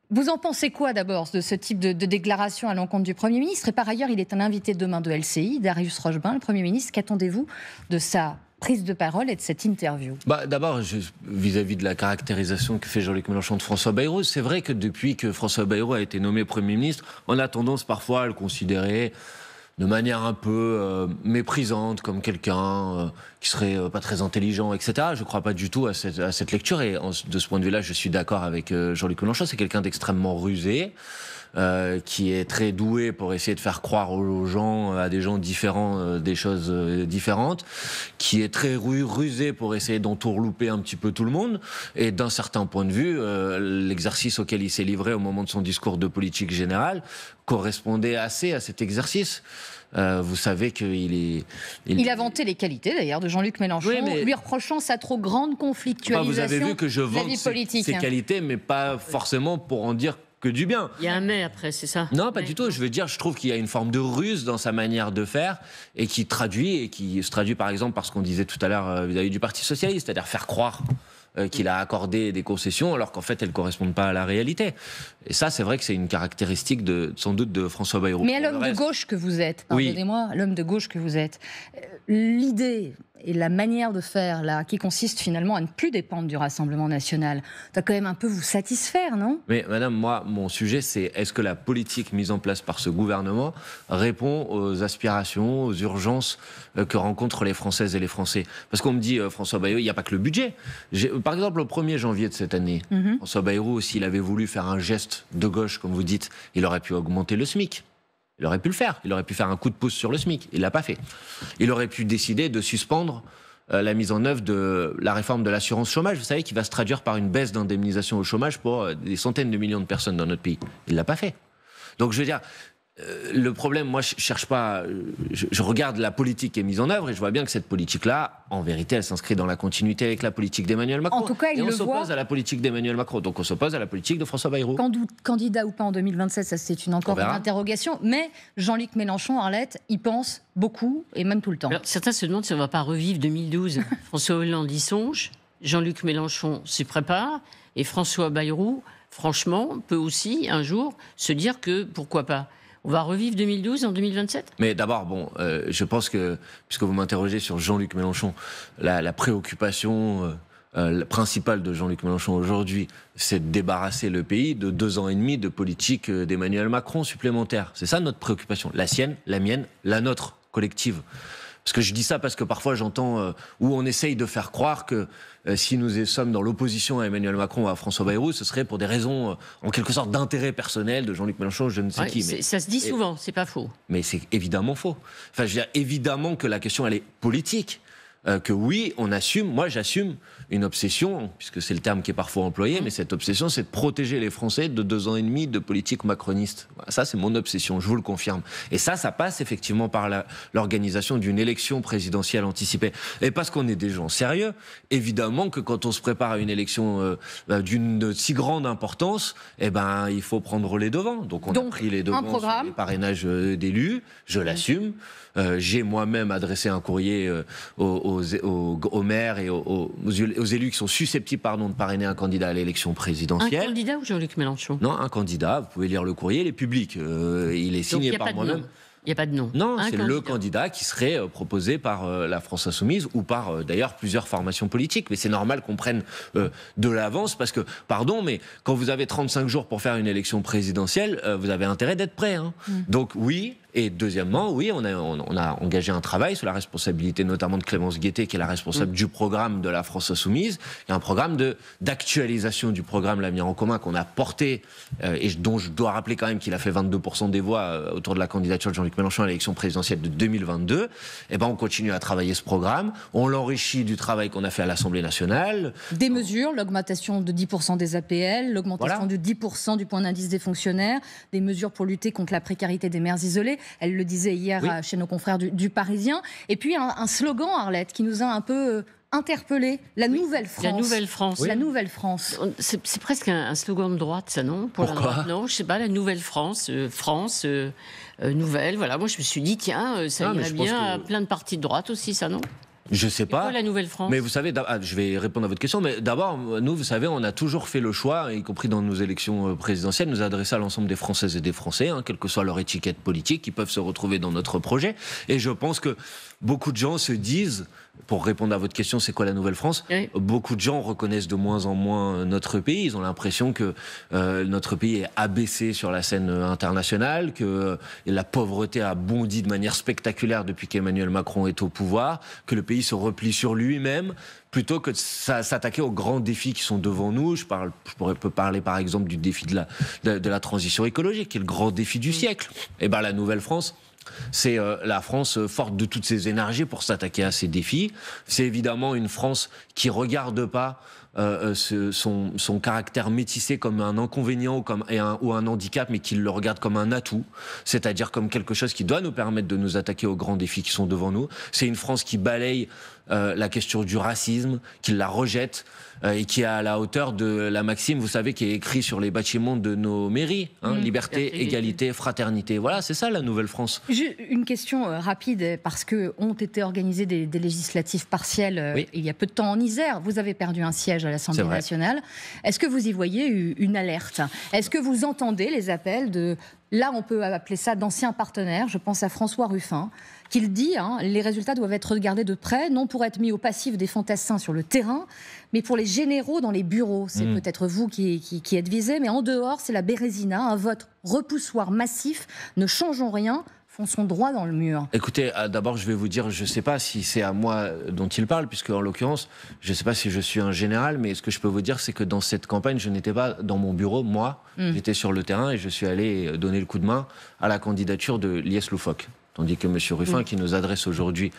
Vous en pensez quoi d'abord de ce type de déclaration à l'encontre du Premier ministre? Et par ailleurs, il est un invité demain de LCI, Darius Rochebin, le Premier ministre. Qu'attendez-vous de sa prise de parole et de cette interview? D'abord, vis-à-vis de la caractérisation que fait Jean-Luc Mélenchon de François Bayrou, c'est vrai que depuis que François Bayrou a été nommé Premier ministre, on a tendance parfois à le considérer de manière un peu méprisante, comme quelqu'un qui serait pas très intelligent, etc. Je ne crois pas du tout à cette lecture, et de ce point de vue-là, je suis d'accord avec Jean-Luc Mélenchon. C'est quelqu'un d'extrêmement rusé, qui est très doué pour essayer de faire croire aux gens, à des gens différents, des choses différentes, qui est très rusé pour essayer d'entourlouper un petit peu tout le monde. Et d'un certain point de vue, l'exercice auquel il s'est livré au moment de son discours de politique générale correspondait assez à cet exercice. Vous savez qu'il Il a vanté les qualités d'ailleurs de Jean-Luc Mélenchon, lui reprochant sa trop grande conflictualisation. Vous avez vu que je vante ses qualités, mais pas forcément pour en dire que du bien. Il y a un mais après, c'est ça? Non, pas du tout. Je veux dire, je trouve qu'il y a une forme de ruse dans sa manière de faire, et qui se traduit par exemple par ce qu'on disait tout à l'heure vis-à-vis du Parti Socialiste, c'est-à-dire faire croire qu'il a accordé des concessions alors qu'en fait elles ne correspondent pas à la réalité. Et ça, c'est vrai que c'est une caractéristique sans doute de François Bayrou. Mais à l'homme de gauche que vous êtes, pardonnez-moi, l'homme de gauche que vous êtes, l'idée et la manière de faire là, qui consiste finalement à ne plus dépendre du Rassemblement national, doit quand même un peu vous satisfaire, non? Mais madame, moi, mon sujet, c'est est-ce que la politique mise en place par ce gouvernement répond aux aspirations, aux urgences que rencontrent les Françaises et les Français? Parce qu'on me dit, François Bayrou, il n'y a pas que le budget. Par exemple, au 1er janvier de cette année, François Bayrou, s'il avait voulu faire un geste de gauche, comme vous dites, il aurait pu augmenter le SMIC. Il aurait pu le faire. Il aurait pu faire un coup de pouce sur le SMIC. Il ne l'a pas fait. Il aurait pu décider de suspendre la mise en œuvre de la réforme de l'assurance chômage, vous savez, qui va se traduire par une baisse d'indemnisation au chômage pour des centaines de millions de personnes dans notre pays. Il ne l'a pas fait. Donc je veux dire, le problème, moi, je cherche pas. Je regarde la politique qui est mise en œuvre et je vois bien que cette politique-là, en vérité, elle s'inscrit dans la continuité avec la politique d'Emmanuel Macron. En tout cas, on s'oppose à la politique d'Emmanuel Macron, donc on s'oppose à la politique de François Bayrou. Candidat ou pas en 2027, ça c'est encore une interrogation. Mais Jean-Luc Mélenchon, Arlette, y pense beaucoup et même tout le temps. Alors, certains se demandent si on ne va pas revivre 2012. François Hollande y songe, Jean-Luc Mélenchon s'y prépare et François Bayrou, franchement, peut aussi un jour se dire que pourquoi pas. On va revivre 2012 en 2027 ? Mais d'abord, je pense que, puisque vous m'interrogez sur Jean-Luc Mélenchon, la préoccupation principale de Jean-Luc Mélenchon aujourd'hui, c'est de débarrasser le pays de 2 ans et demi de politique d'Emmanuel Macron supplémentaire. C'est ça notre préoccupation. La sienne, la mienne, la nôtre, collective. Parce que je dis ça parce que parfois j'entends où on essaye de faire croire que si nous sommes dans l'opposition à Emmanuel Macron ou à François Bayrou, ce serait pour des raisons en quelque sorte d'intérêt personnel de Jean-Luc Mélenchon, je ne sais qui. Mais ça se dit souvent, c'est pas faux. Mais c'est évidemment faux. Enfin, je veux dire, évidemment que la question elle est politique. Que oui, on assume, moi j'assume une obsession, puisque c'est le terme qui est parfois employé, mais cette obsession c'est de protéger les Français de 2 ans et demi de politique macroniste. Ça c'est mon obsession, je vous le confirme. Et ça passe effectivement par l'organisation d'une élection présidentielle anticipée. Et parce qu'on est des gens sérieux, évidemment que quand on se prépare à une élection d'une si grande importance, il faut prendre les devants. Donc on a pris les devants sur les parrainages d'élus, je l'assume. J'ai moi-même adressé un courrier aux maires et aux élus qui sont susceptibles de parrainer un candidat à l'élection présidentielle. Un candidat ou Jean-Luc Mélenchon ? Non, un candidat. Vous pouvez lire le courrier, il est public. Il est signé par moi-même. Il n'y a pas de nom. Non, c'est le candidat qui serait proposé par la France Insoumise ou par d'ailleurs plusieurs formations politiques. Mais c'est normal qu'on prenne de l'avance parce que, pardon, mais quand vous avez 35 jours pour faire une élection présidentielle, vous avez intérêt d'être prêt. Donc oui. Et deuxièmement, oui, on a engagé un travail sous la responsabilité notamment de Clémence Guettet, qui est la responsable du programme de la France Insoumise. Il y a un programme d'actualisation du programme L'Avenir en commun qu'on a porté et dont je dois rappeler quand même qu'il a fait 22% des voix autour de la candidature de Jean-Luc Mélenchon à l'élection présidentielle de 2022. On continue à travailler ce programme. On l'enrichit du travail qu'on a fait à l'Assemblée nationale. Des mesures, l'augmentation de 10% des APL, l'augmentation de 10% du point d'indice des fonctionnaires, des mesures pour lutter contre la précarité des mères isolées. Elle le disait hier chez nos confrères du Parisien. Et puis un slogan, Arlette, qui nous a un peu interpellé, la nouvelle France. La nouvelle France. La nouvelle France. C'est presque un slogan de droite, ça, non? Pourquoi? Non, je sais pas, la nouvelle France, nouvelle. Voilà, moi je me suis dit, tiens, ça irait bien à plein de partis de droite aussi, ça, non? Je sais pas. Quoi, la nouvelle France? Mais vous savez, je vais répondre à votre question, mais d'abord, nous, vous savez, on a toujours fait le choix, y compris dans nos élections présidentielles, nous adresser à l'ensemble des Françaises et des Français, quelle que soit leur étiquette politique, qui peuvent se retrouver dans notre projet. Et je pense que beaucoup de gens se disent, pour répondre à votre question, c'est quoi la nouvelle France? Oui. Beaucoup de gens reconnaissent de moins en moins notre pays. Ils ont l'impression que notre pays est abaissé sur la scène internationale, que la pauvreté a bondi de manière spectaculaire depuis qu'Emmanuel Macron est au pouvoir, que le pays se replie sur lui-même, plutôt que de s'attaquer aux grands défis qui sont devant nous. Je peux parler par exemple du défi de la transition écologique, qui est le grand défi du siècle. Et ben la nouvelle France, c'est la France forte de toutes ses énergies pour s'attaquer à ces défis. C'est évidemment une France qui regarde pas son caractère métissé comme un inconvénient ou un handicap, mais qui le regarde comme un atout, c'est-à-dire comme quelque chose qui doit nous permettre de nous attaquer aux grands défis qui sont devant nous. C'est une France qui balaye la question du racisme, qui la rejette et qui est à la hauteur de la maxime, vous savez, qui est écrite sur les bâtiments de nos mairies, liberté, égalité, fraternité. Voilà, c'est ça la nouvelle France. Une question rapide, parce que ont été organisées des législatives partielles il y a peu de temps en Isère. Vous avez perdu un siège à l'Assemblée nationale. Est-ce que vous y voyez une alerte? Est-ce que vous entendez les appels de... Là, on peut appeler ça d'anciens partenaires. Je pense à François Ruffin, qui le dit, les résultats doivent être regardés de près, non pour être mis au passif des fantassins sur le terrain, mais pour les généraux dans les bureaux. C'est peut-être vous qui êtes visé, mais en dehors, c'est la Bérésina, un vote repoussoir massif. Ne changeons rien, fonçons droit dans le mur. Écoutez, d'abord, je vais vous dire, je ne sais pas si c'est à moi dont il parle, puisque en l'occurrence, je ne sais pas si je suis un général, mais ce que je peux vous dire, c'est que dans cette campagne, je n'étais pas dans mon bureau, moi, j'étais sur le terrain et je suis allé donner le coup de main à la candidature de Lies Loufoque. Tandis que M. Ruffin, qui nous adresse aujourd'hui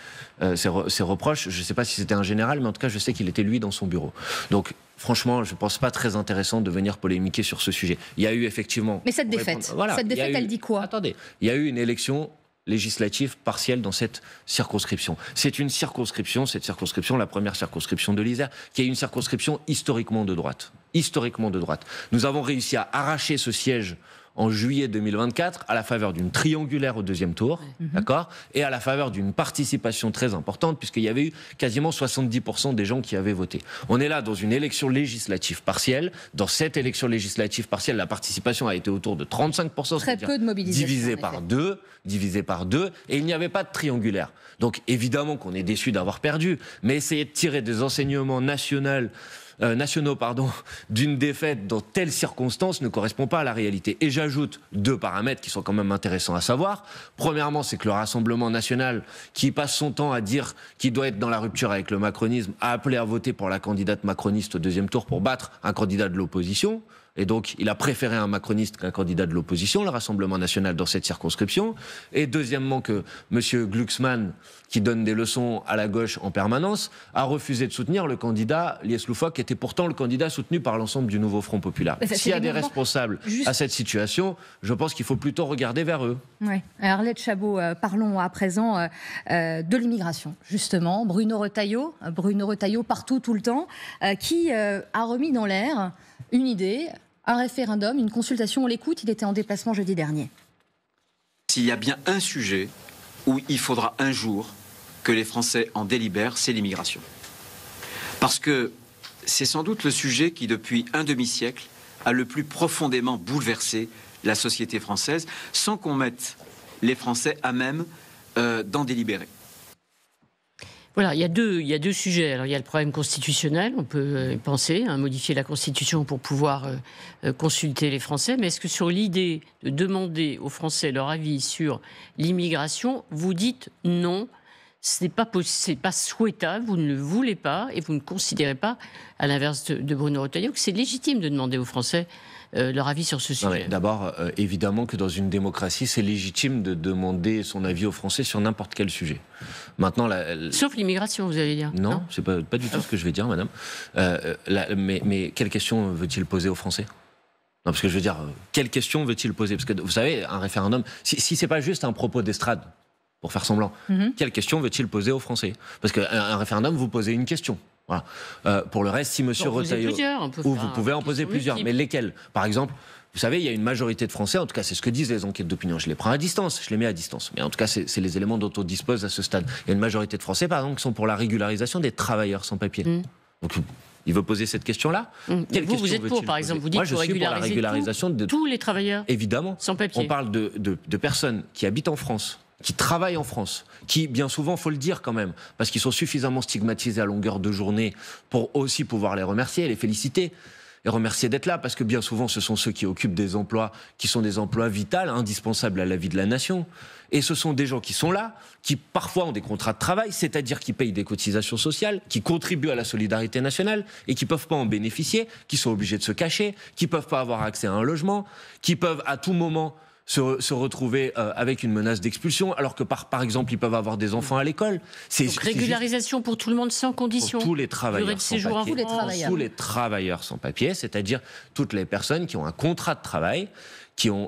ses reproches, je ne sais pas si c'était un général, mais en tout cas, je sais qu'il était, lui, dans son bureau. Donc, franchement, je ne pense pas très intéressant de venir polémiquer sur ce sujet. Il y a eu effectivement... Mais cette défaite, elle dit quoi? Attendez, il y a eu une élection législative partielle dans cette circonscription. C'est une circonscription, la première circonscription de l'Isère, qui est une circonscription historiquement de droite. Historiquement de droite. Nous avons réussi à arracher ce siège en juillet 2024, à la faveur d'une triangulaire au deuxième tour, d'accord, et à la faveur d'une participation très importante, puisqu'il y avait eu quasiment 70% des gens qui avaient voté. On est là dans une élection législative partielle. Dans cette élection législative partielle, la participation a été autour de 35%. Très peu de mobilisation. Divisé par deux, et il n'y avait pas de triangulaire. Donc évidemment qu'on est déçu d'avoir perdu, mais essayer de tirer des enseignements nationaux d'une défaite dans telle circonstance ne correspond pas à la réalité. Et j'ajoute deux paramètres qui sont quand même intéressants à savoir. Premièrement, c'est que le Rassemblement national, qui passe son temps à dire qu'il doit être dans la rupture avec le macronisme, a appelé à voter pour la candidate macroniste au deuxième tour pour battre un candidat de l'opposition. Et donc, il a préféré un macroniste qu'un candidat de l'opposition, le Rassemblement national, dans cette circonscription. Et deuxièmement, que M. Glucksmann, qui donne des leçons à la gauche en permanence, a refusé de soutenir le candidat Lies Loufoque, qui était pourtant le candidat soutenu par l'ensemble du Nouveau Front Populaire. S'il y a des responsables à cette situation, je pense qu'il faut plutôt regarder vers eux. Oui. Arlette Chabot, parlons à présent de l'immigration, justement. Bruno Retailleau partout, tout le temps, qui a remis dans l'air une idée, un référendum, une consultation. On l'écoute, il était en déplacement jeudi dernier. S'il y a bien un sujet où il faudra un jour que les Français en délibèrent, c'est l'immigration. Parce que c'est sans doute le sujet qui, depuis un demi-siècle, a le plus profondément bouleversé la société française, sans qu'on mette les Français à même d'en délibérer. Voilà, il y a deux sujets. Alors, il y a le problème constitutionnel, on peut penser à modifier la Constitution pour pouvoir consulter les Français, mais est-ce que sur l'idée de demander aux Français leur avis sur l'immigration, vous dites non, ce n'est pas souhaitable, vous ne le voulez pas, et vous ne considérez pas, à l'inverse de Bruno Retailleau, que c'est légitime de demander aux Français leur avis sur ce sujet? D'abord, évidemment que dans une démocratie, c'est légitime de demander son avis aux Français sur n'importe quel sujet. Maintenant, sauf l'immigration, vous allez dire. Non, c'est pas du tout ce que je vais dire, madame. Mais quelle question veut-il poser aux Français ? Non, parce que je veux dire, quelle question veut-il poser? Parce que vous savez, un référendum, si c'est pas juste un propos d'estrade, pour faire semblant, quelle question veut-il poser aux Français? Parce qu'un référendum, vous posez une question. Voilà. Pour le reste, si M. Retailleau... Ou vous pouvez en poser plusieurs, mais lesquelles? Par exemple, vous savez, il y a une majorité de Français, en tout cas c'est ce que disent les enquêtes d'opinion, je les prends à distance, je les mets à distance, mais en tout cas c'est les éléments dont on dispose à ce stade. Il y a une majorité de Français, par exemple, qui sont pour la régularisation des travailleurs sans papier. Donc, il veut poser cette question-là. Vous êtes pour, par exemple, vous dites moi, je suis pour la régularisation de tous les travailleurs évidemment, sans papier. On parle de personnes qui habitent en France, qui travaillent en France, qui, bien souvent, faut le dire quand même, parce qu'ils sont suffisamment stigmatisés à longueur de journée pour aussi pouvoir les remercier, les féliciter. Et remercier d'être là, parce que bien souvent, ce sont ceux qui occupent des emplois qui sont des emplois vitaux, indispensables à la vie de la nation. Et ce sont des gens qui sont là, qui parfois ont des contrats de travail, c'est-à-dire qui payent des cotisations sociales, qui contribuent à la solidarité nationale et qui ne peuvent pas en bénéficier, qui sont obligés de se cacher, qui ne peuvent pas avoir accès à un logement, qui peuvent à tout moment se retrouver avec une menace d'expulsion, alors que par exemple ils peuvent avoir des enfants à l'école. Donc régularisation pour tout le monde sans condition. Pour tous les travailleurs sans papier. Tous les travailleurs sans papier, c'est-à-dire toutes les personnes qui ont un contrat de travail,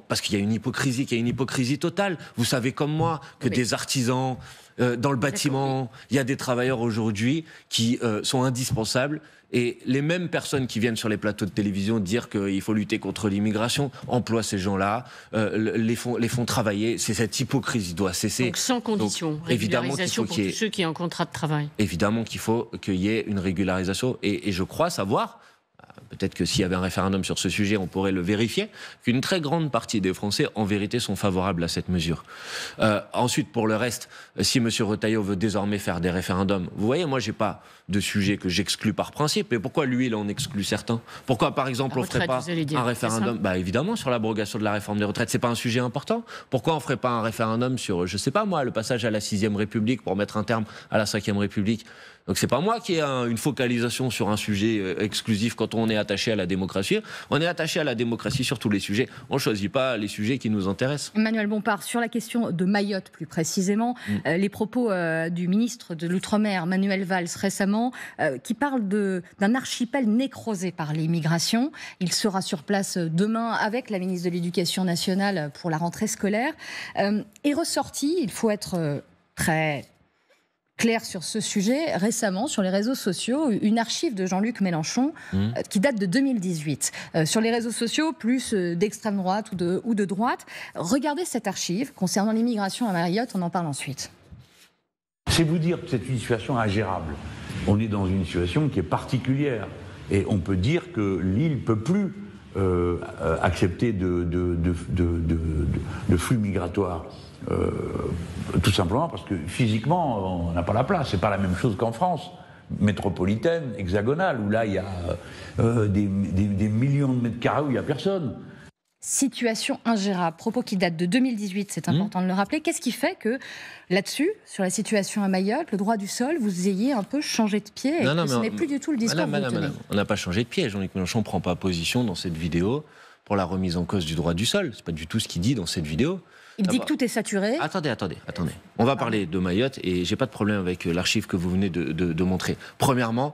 parce qu'il y a une hypocrisie totale. Vous savez comme moi que des artisans dans le bâtiment, il y a des travailleurs aujourd'hui qui sont indispensables. Et les mêmes personnes qui viennent sur les plateaux de télévision dire qu'il faut lutter contre l'immigration emploient ces gens-là, les font travailler. Cette hypocrisie doit cesser. Donc sans condition, donc, régularisation pour tous ceux qui ont un contrat de travail. Évidemment qu'il faut qu'il y ait une régularisation. Et je crois savoir, peut-être que s'il y avait un référendum sur ce sujet, on pourrait le vérifier, qu'une très grande partie des Français, en vérité, sont favorables à cette mesure. Ensuite, pour le reste, si M. Retailleau veut désormais faire des référendums, vous voyez, moi, j'ai pas de sujet que j'exclus par principe. Mais pourquoi lui, il en exclut certains? Pourquoi, par exemple, on ne ferait pas un référendum, évidemment, sur l'abrogation de la réforme des retraites? C'est pas un sujet important? Pourquoi on ne ferait pas un référendum sur, je sais pas moi, le passage à la 6e République pour mettre un terme à la 5e République? Donc c'est pas moi qui ai une focalisation sur un sujet exclusif quand on est attaché à la démocratie. On est attaché à la démocratie sur tous les sujets. On ne choisit pas les sujets qui nous intéressent. Emmanuel Bompard, sur la question de Mayotte plus précisément, les propos du ministre de l'Outre-mer, Manuel Valls, récemment, qui parle d'un archipel nécrosé par l'immigration. Il sera sur place demain avec la ministre de l'Éducation nationale pour la rentrée scolaire. Est ressorti, il faut être très clair sur ce sujet, récemment sur les réseaux sociaux, une archive de Jean-Luc Mélenchon qui date de 2018. Sur les réseaux sociaux, plus d'extrême droite ou de droite. Regardez cette archive concernant l'immigration à Mayotte, on en parle ensuite. C'est vous dire que c'est une situation ingérable. On est dans une situation qui est particulière. Et on peut dire que l'île ne peut plus accepter de flux migratoires. Tout simplement parce que physiquement, on n'a pas la place. C'est pas la même chose qu'en France métropolitaine, hexagonale, où là, il y a des millions de mètres carrés où il n'y a personne. Situation ingérable, propos qui date de 2018, c'est important de le rappeler. Qu'est-ce qui fait que là-dessus, sur la situation à Mayotte, le droit du sol, vous ayez un peu changé de pied et que ce n'est plus du tout le discours que vous tenez? On n'a pas changé de pied. Jean-Luc Mélenchon ne prend pas position dans cette vidéo pour la remise en cause du droit du sol. Ce n'est pas du tout ce qu'il dit dans cette vidéo. Il dit que tout est saturé. Attendez. On va parler de Mayotte et j'ai pas de problème avec l'archive que vous venez de montrer. Premièrement,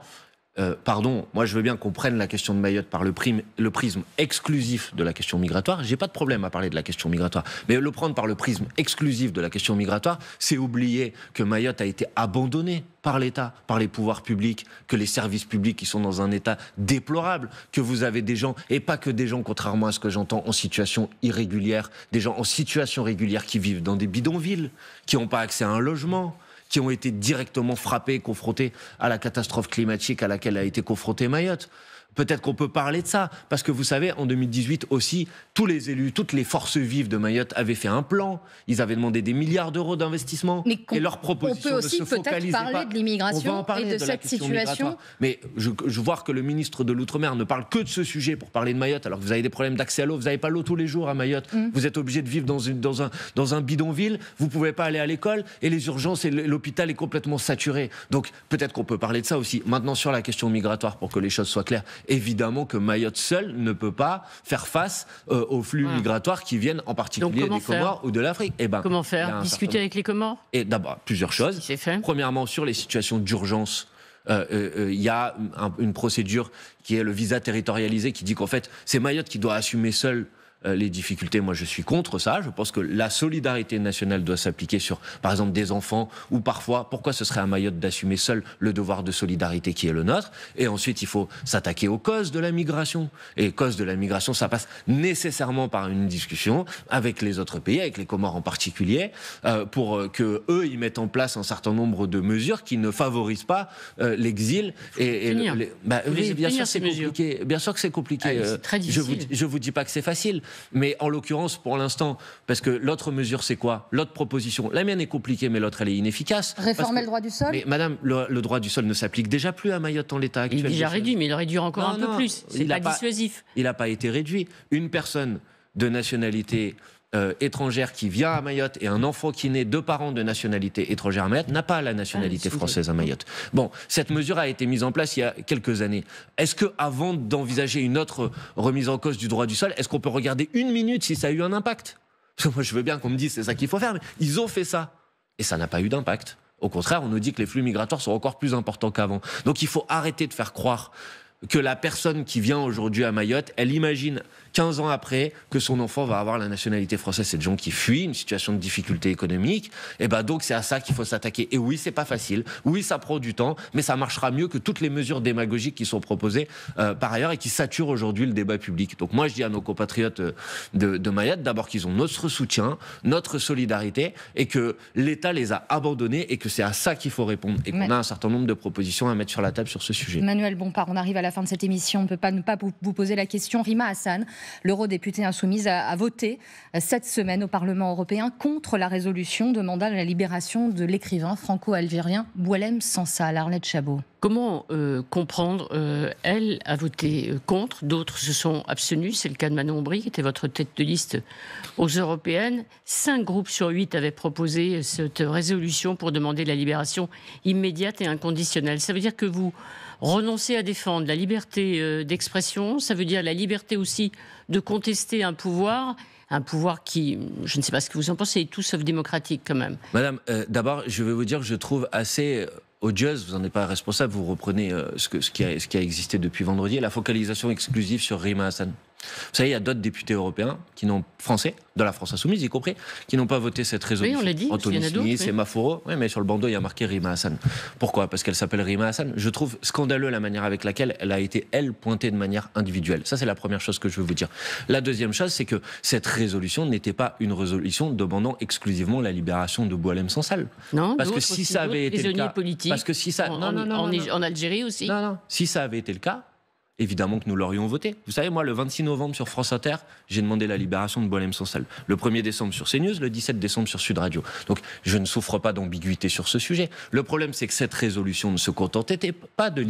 moi je veux bien qu'on prenne la question de Mayotte par le prisme exclusif de la question migratoire. J'ai pas de problème à parler de la question migratoire. Mais le prendre par le prisme exclusif de la question migratoire, c'est oublier que Mayotte a été abandonnée par l'État, par les pouvoirs publics, que les services publics qui sont dans un état déplorable, que vous avez des gens, et pas que des gens, contrairement à ce que j'entends, en situation irrégulière, des gens en situation régulière qui vivent dans des bidonvilles, qui n'ont pas accès à un logement, qui ont été directement frappés, confrontés à la catastrophe climatique à laquelle a été confrontée Mayotte. Peut-être qu'on peut parler de ça, parce que vous savez, en 2018 aussi, tous les élus, toutes les forces vives de Mayotte avaient fait un plan. Ils avaient demandé des milliards d'euros d'investissement. Et leur proposition ne se focalisait pas. On peut aussi peut-être parler de l'immigration et de cette situation. Mais je vois que le ministre de l'Outre-mer ne parle que de ce sujet pour parler de Mayotte, alors que vous avez des problèmes d'accès à l'eau. Vous n'avez pas l'eau tous les jours à Mayotte. Vous êtes obligé de vivre dans un bidonville. Vous ne pouvez pas aller à l'école et les urgences et l'hôpital est complètement saturé. Donc peut-être qu'on peut parler de ça aussi. Maintenant, sur la question migratoire, pour que les choses soient claires, évidemment que Mayotte seule ne peut pas faire face aux flux migratoires qui viennent en particulier des Comores ou de l'Afrique. Comment faire? Discuter avec les Comores? Et d'abord, plusieurs choses. C'est fait. Premièrement, sur les situations d'urgence, il y a une procédure qui est le visa territorialisé qui dit qu'en fait, c'est Mayotte qui doit assumer seul les difficultés. Moi, je suis contre ça. Je pense que la solidarité nationale doit s'appliquer sur, par exemple, des enfants ou parfois, pourquoi ce serait à Mayotte d'assumer seul le devoir de solidarité qui est le nôtre? Et ensuite, il faut s'attaquer aux causes de la migration. Et les causes de la migration, ça passe nécessairement par une discussion avec les autres pays, avec les Comores en particulier, pour que eux, ils mettent en place un certain nombre de mesures qui ne favorisent pas l'exil. Oui, bien sûr, c'est compliqué. Bien sûr que c'est compliqué. C'est très difficile. Je vous dis pas que c'est facile. Mais en l'occurrence, pour l'instant, parce que l'autre mesure, c'est quoi? L'autre proposition, la mienne est compliquée, mais l'autre, elle est inefficace. Réformer le droit du sol? Mais madame, le droit du sol ne s'applique déjà plus à Mayotte en l'état actuel. Il est déjà réduit, mais il le réduira encore un peu plus. C'est pas dissuasif. Il n'a pas été réduit. Une personne de nationalité étrangère qui vient à Mayotte et un enfant qui naît de parents de nationalité étrangère à Mayotte n'a pas la nationalité française à Mayotte. Bon, cette mesure a été mise en place il y a quelques années. Est-ce que, avant d'envisager une autre remise en cause du droit du sol, est-ce qu'on peut regarder une minute si ça a eu un impact? Parce que moi, je veux bien qu'on me dise c'est ça qu'il faut faire, mais ils ont fait ça et ça n'a pas eu d'impact. Au contraire, on nous dit que les flux migratoires sont encore plus importants qu'avant. Donc, il faut arrêter de faire croire que la personne qui vient aujourd'hui à Mayotte, elle imagine 15 ans après que son enfant va avoir la nationalité française. C'est des gens qui fuient une situation de difficulté économique. Et ben donc c'est à ça qu'il faut s'attaquer. Et oui, c'est pas facile. Oui, ça prend du temps, mais ça marchera mieux que toutes les mesures démagogiques qui sont proposées par ailleurs et qui saturent aujourd'hui le débat public. Donc moi, je dis à nos compatriotes de Mayotte, d'abord qu'ils ont notre soutien, notre solidarité, et que l'État les a abandonnés et que c'est à ça qu'il faut répondre. Et qu'on a un certain nombre de propositions à mettre sur la table sur ce sujet. Manuel Bompard, on arrive à la fin de cette émission. On ne peut pas ne pas vous poser la question. Rima Hassan, l'eurodéputée insoumise, a voté cette semaine au Parlement européen contre la résolution demandant la libération de l'écrivain franco-algérien Boualem Sansal. Arlette Chabot. Comment comprendre Elle a voté contre, d'autres se sont abstenus. C'est le cas de Manon Aubry, qui était votre tête de liste aux européennes. 5 groupes sur 8 avaient proposé cette résolution pour demander la libération immédiate et inconditionnelle. Ça veut dire que vous renoncez à défendre la liberté d'expression, ça veut dire la liberté aussi de contester un pouvoir qui, je ne sais pas ce que vous en pensez, est tout sauf démocratique quand même. Madame, d'abord, je vais vous dire que je trouve assez odieuse, vous n'en êtes pas responsable, vous reprenez ce qui a existé depuis vendredi, la focalisation exclusive sur Rima Hassan. Vous savez, il y a d'autres députés européens français, de la France insoumise y compris, qui n'ont pas voté cette résolution. Oui, on l'a dit. Anthony Smith et Maforo. Oui, mais sur le bandeau, il y a marqué Rima Hassan. Pourquoi? Parce qu'elle s'appelle Rima Hassan. Je trouve scandaleux la manière avec laquelle elle a été, pointée de manière individuelle. Ça, c'est la première chose que je veux vous dire. La deuxième chose, c'est que cette résolution n'était pas une résolution demandant exclusivement la libération de Boualem Sansal. Non, parce que si ça avait été le cas, parce que si ça, en Algérie aussi. Non, si ça avait été le cas, évidemment que nous l'aurions voté. Vous savez, moi, le 26 novembre sur France Inter, j'ai demandé la libération de Boualem Sansal. Le 1er décembre sur CNews, le 17 décembre sur Sud Radio. Donc, je ne souffre pas d'ambiguïté sur ce sujet. Le problème, c'est que cette résolution ne se contentait pas de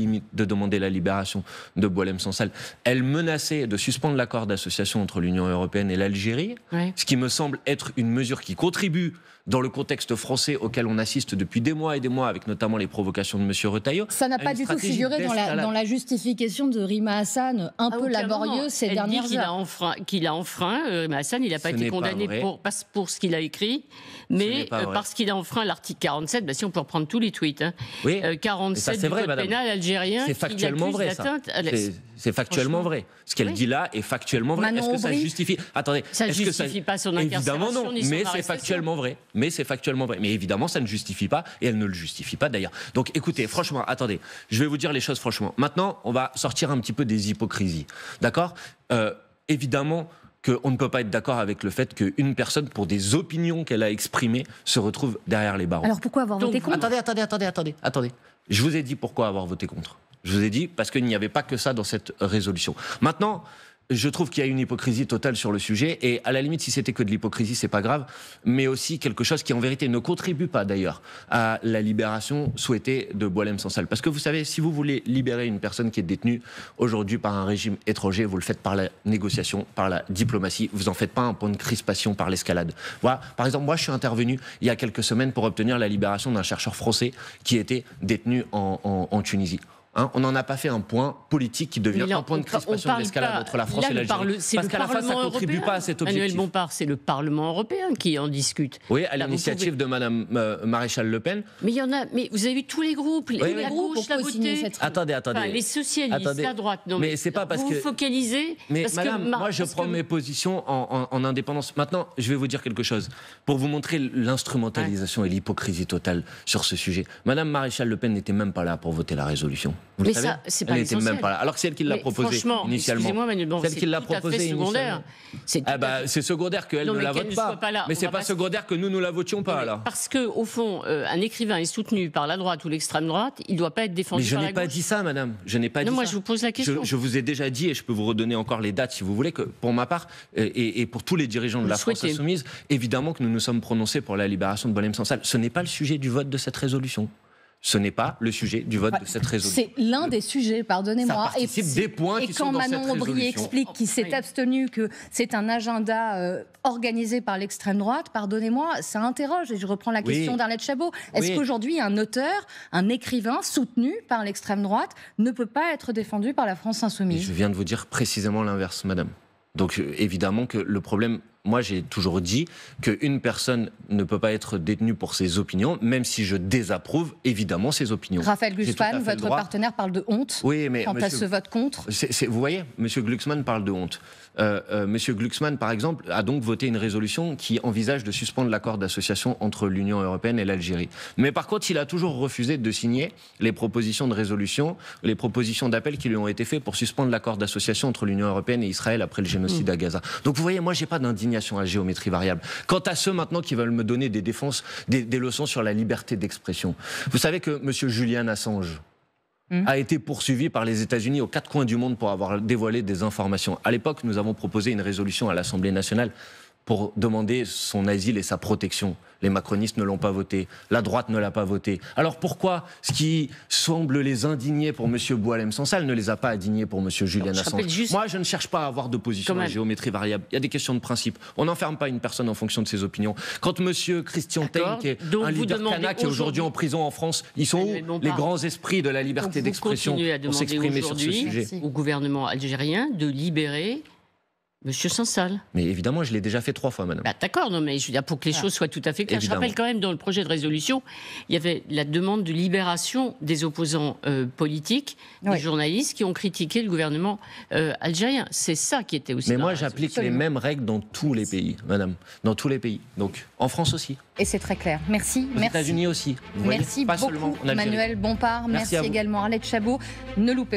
demander la libération de Boualem Sansal. Elle menaçait de suspendre l'accord d'association entre l'Union européenne et l'Algérie, ce qui me semble être une mesure qui contribue dans le contexte français auquel on assiste depuis des mois et des mois, avec notamment les provocations de M. Retailleau. Ça n'a pas du tout figuré dans la justification de Rima Hassan, peu laborieuse ces dernières heures. Qu'il a enfreint, Rima Hassan, il n'a pas été condamné pas pour ce qu'il a écrit, mais parce qu'il a enfreint l'article 47, si on peut reprendre tous les tweets, 47 du code pénal algérien. C'est factuellement vrai, ça. C'est factuellement vrai. Ce qu'elle dit là est factuellement vrai. Est-ce que ça justifie... Attendez. Ça ne justifie pas son incarcération. Évidemment non, mais c'est factuellement vrai. Mais évidemment, ça ne justifie pas, et elle ne le justifie pas d'ailleurs. Donc écoutez, franchement, attendez, je vais vous dire les choses franchement. Maintenant, on va sortir un petit peu des hypocrisies. D'accord ? Évidemment qu'on ne peut pas être d'accord avec le fait qu'une personne, pour des opinions qu'elle a exprimées, se retrouve derrière les barreaux. Alors pourquoi avoir voté contre ? Attendez. Je vous ai dit pourquoi avoir voté contre. Je vous ai dit parce qu'il n'y avait pas que ça dans cette résolution. Maintenant, je trouve qu'il y a une hypocrisie totale sur le sujet, et à la limite, si c'était que de l'hypocrisie, c'est pas grave, mais aussi quelque chose qui en vérité ne contribue pas d'ailleurs à la libération souhaitée de Boualem Sansal. Parce que vous savez, si vous voulez libérer une personne qui est détenue aujourd'hui par un régime étranger, vous le faites par la négociation, par la diplomatie, vous en faites pas un point de crispation par l'escalade. Voilà. Par exemple, moi je suis intervenu il y a quelques semaines pour obtenir la libération d'un chercheur français qui était détenu en Tunisie. Hein, on n'en a pas fait un point politique qui devient un point de crispation de l'escalade entre la France et l'Algérie. Parce qu'à la fin, ça ne contribue pas à cet objectif. Manuel Bompard, c'est le Parlement européen qui en discute. Oui, à l'initiative de Mme Maréchal Le Pen. Mais il y en a. Mais vous avez vu tous les groupes, la gauche, la gauche. Attendez. Enfin, les socialistes, la droite. Non, mais c'est pas parce que vous focalisez. Mais parce madame, moi je prends mes positions en indépendance. Maintenant, je vais vous dire quelque chose pour vous montrer l'instrumentalisation et l'hypocrisie totale sur ce sujet. Madame Maréchal Le Pen n'était même pas là pour voter la résolution. Vous le savez ? C'est pas elle n'était même pas là. Alors que c'est elle qui l'a proposé initialement. Excusez-moi, Manuel, c'est elle qui l'a proposé initialement. C'est secondaire qu'elle ne la vote pas. Mais c'est pas secondaire que nous la votions pas alors. Parce que au fond, un écrivain est soutenu par la droite ou l'extrême droite, il ne doit pas être défendu par la gauche. Mais je n'ai pas dit ça, madame. Je n'ai pas dit ça. Non, moi je vous pose la question. Je vous ai déjà dit, et je peux vous redonner encore les dates si vous voulez, que pour ma part et pour tous les dirigeants de la France insoumise, évidemment que nous nous sommes prononcés pour la libération de Boualem Sansal. Ce n'est pas le sujet du vote de cette résolution. Ce n'est pas le sujet du vote de cette résolution. C'est l'un des sujets, pardonnez-moi. Ça participe des points qui sont dans cette résolution. Et quand Manon Aubry explique qu'il s'est abstenu, que c'est un agenda organisé par l'extrême droite, pardonnez-moi, ça interroge. Et je reprends la question d'Arlette Chabot. Est-ce qu'aujourd'hui, un auteur, un écrivain soutenu par l'extrême droite ne peut pas être défendu par la France insoumise ? Je viens de vous dire précisément l'inverse, madame. Donc évidemment que le problème... Moi, j'ai toujours dit qu'une personne ne peut pas être détenue pour ses opinions, même si je désapprouve évidemment ses opinions. Raphaël Glucksmann, votre partenaire, parle de honte quant à ce vote contre. Vous voyez, M. Glucksmann parle de honte. M. Glucksmann, par exemple, a donc voté une résolution qui envisage de suspendre l'accord d'association entre l'Union européenne et l'Algérie. Mais par contre, il a toujours refusé de signer les propositions de résolution, les propositions d'appel qui lui ont été faites pour suspendre l'accord d'association entre l'Union européenne et Israël après le génocide à Gaza. Donc vous voyez, moi, j'ai pas d'indignation à géométrie variable. Quant à ceux maintenant qui veulent me donner des défenses, des leçons sur la liberté d'expression, vous savez que M. Julian Assange a été poursuivi par les États-Unis aux 4 coins du monde pour avoir dévoilé des informations. À l'époque, nous avons proposé une résolution à l'Assemblée nationale pour demander son asile et sa protection. Les macronistes ne l'ont pas voté, la droite ne l'a pas voté. Alors pourquoi ce qui semble les indigner pour M. Boualem Sansal ne les a pas indignés pour M. Julian Assange ? Moi, je ne cherche pas à avoir d'opposition à géométrie variable. Il y a des questions de principe. On n'enferme pas une personne en fonction de ses opinions. Quand M. Christian Taine, qui est un leader kanak, qui est aujourd'hui en prison en France, ils sont où les grands esprits de la liberté d'expression pour s'exprimer sur ce sujet ? Au gouvernement algérien de libérer Monsieur Sansal. Mais évidemment, je l'ai déjà fait 3 fois, madame. D'accord, non, mais je veux dire, pour que les choses soient tout à fait claires. Évidemment. Je rappelle quand même, dans le projet de résolution, il y avait la demande de libération des opposants politiques, des journalistes qui ont critiqué le gouvernement algérien. C'est ça qui était aussi. Mais moi, j'applique les mêmes règles dans tous les pays, madame. Dans tous les pays. Donc, en France aussi. Et c'est très clair. Merci. Aux États-Unis aussi. Merci beaucoup, Manuel Bompard. Merci également, Arlette Chabot. Ne loupez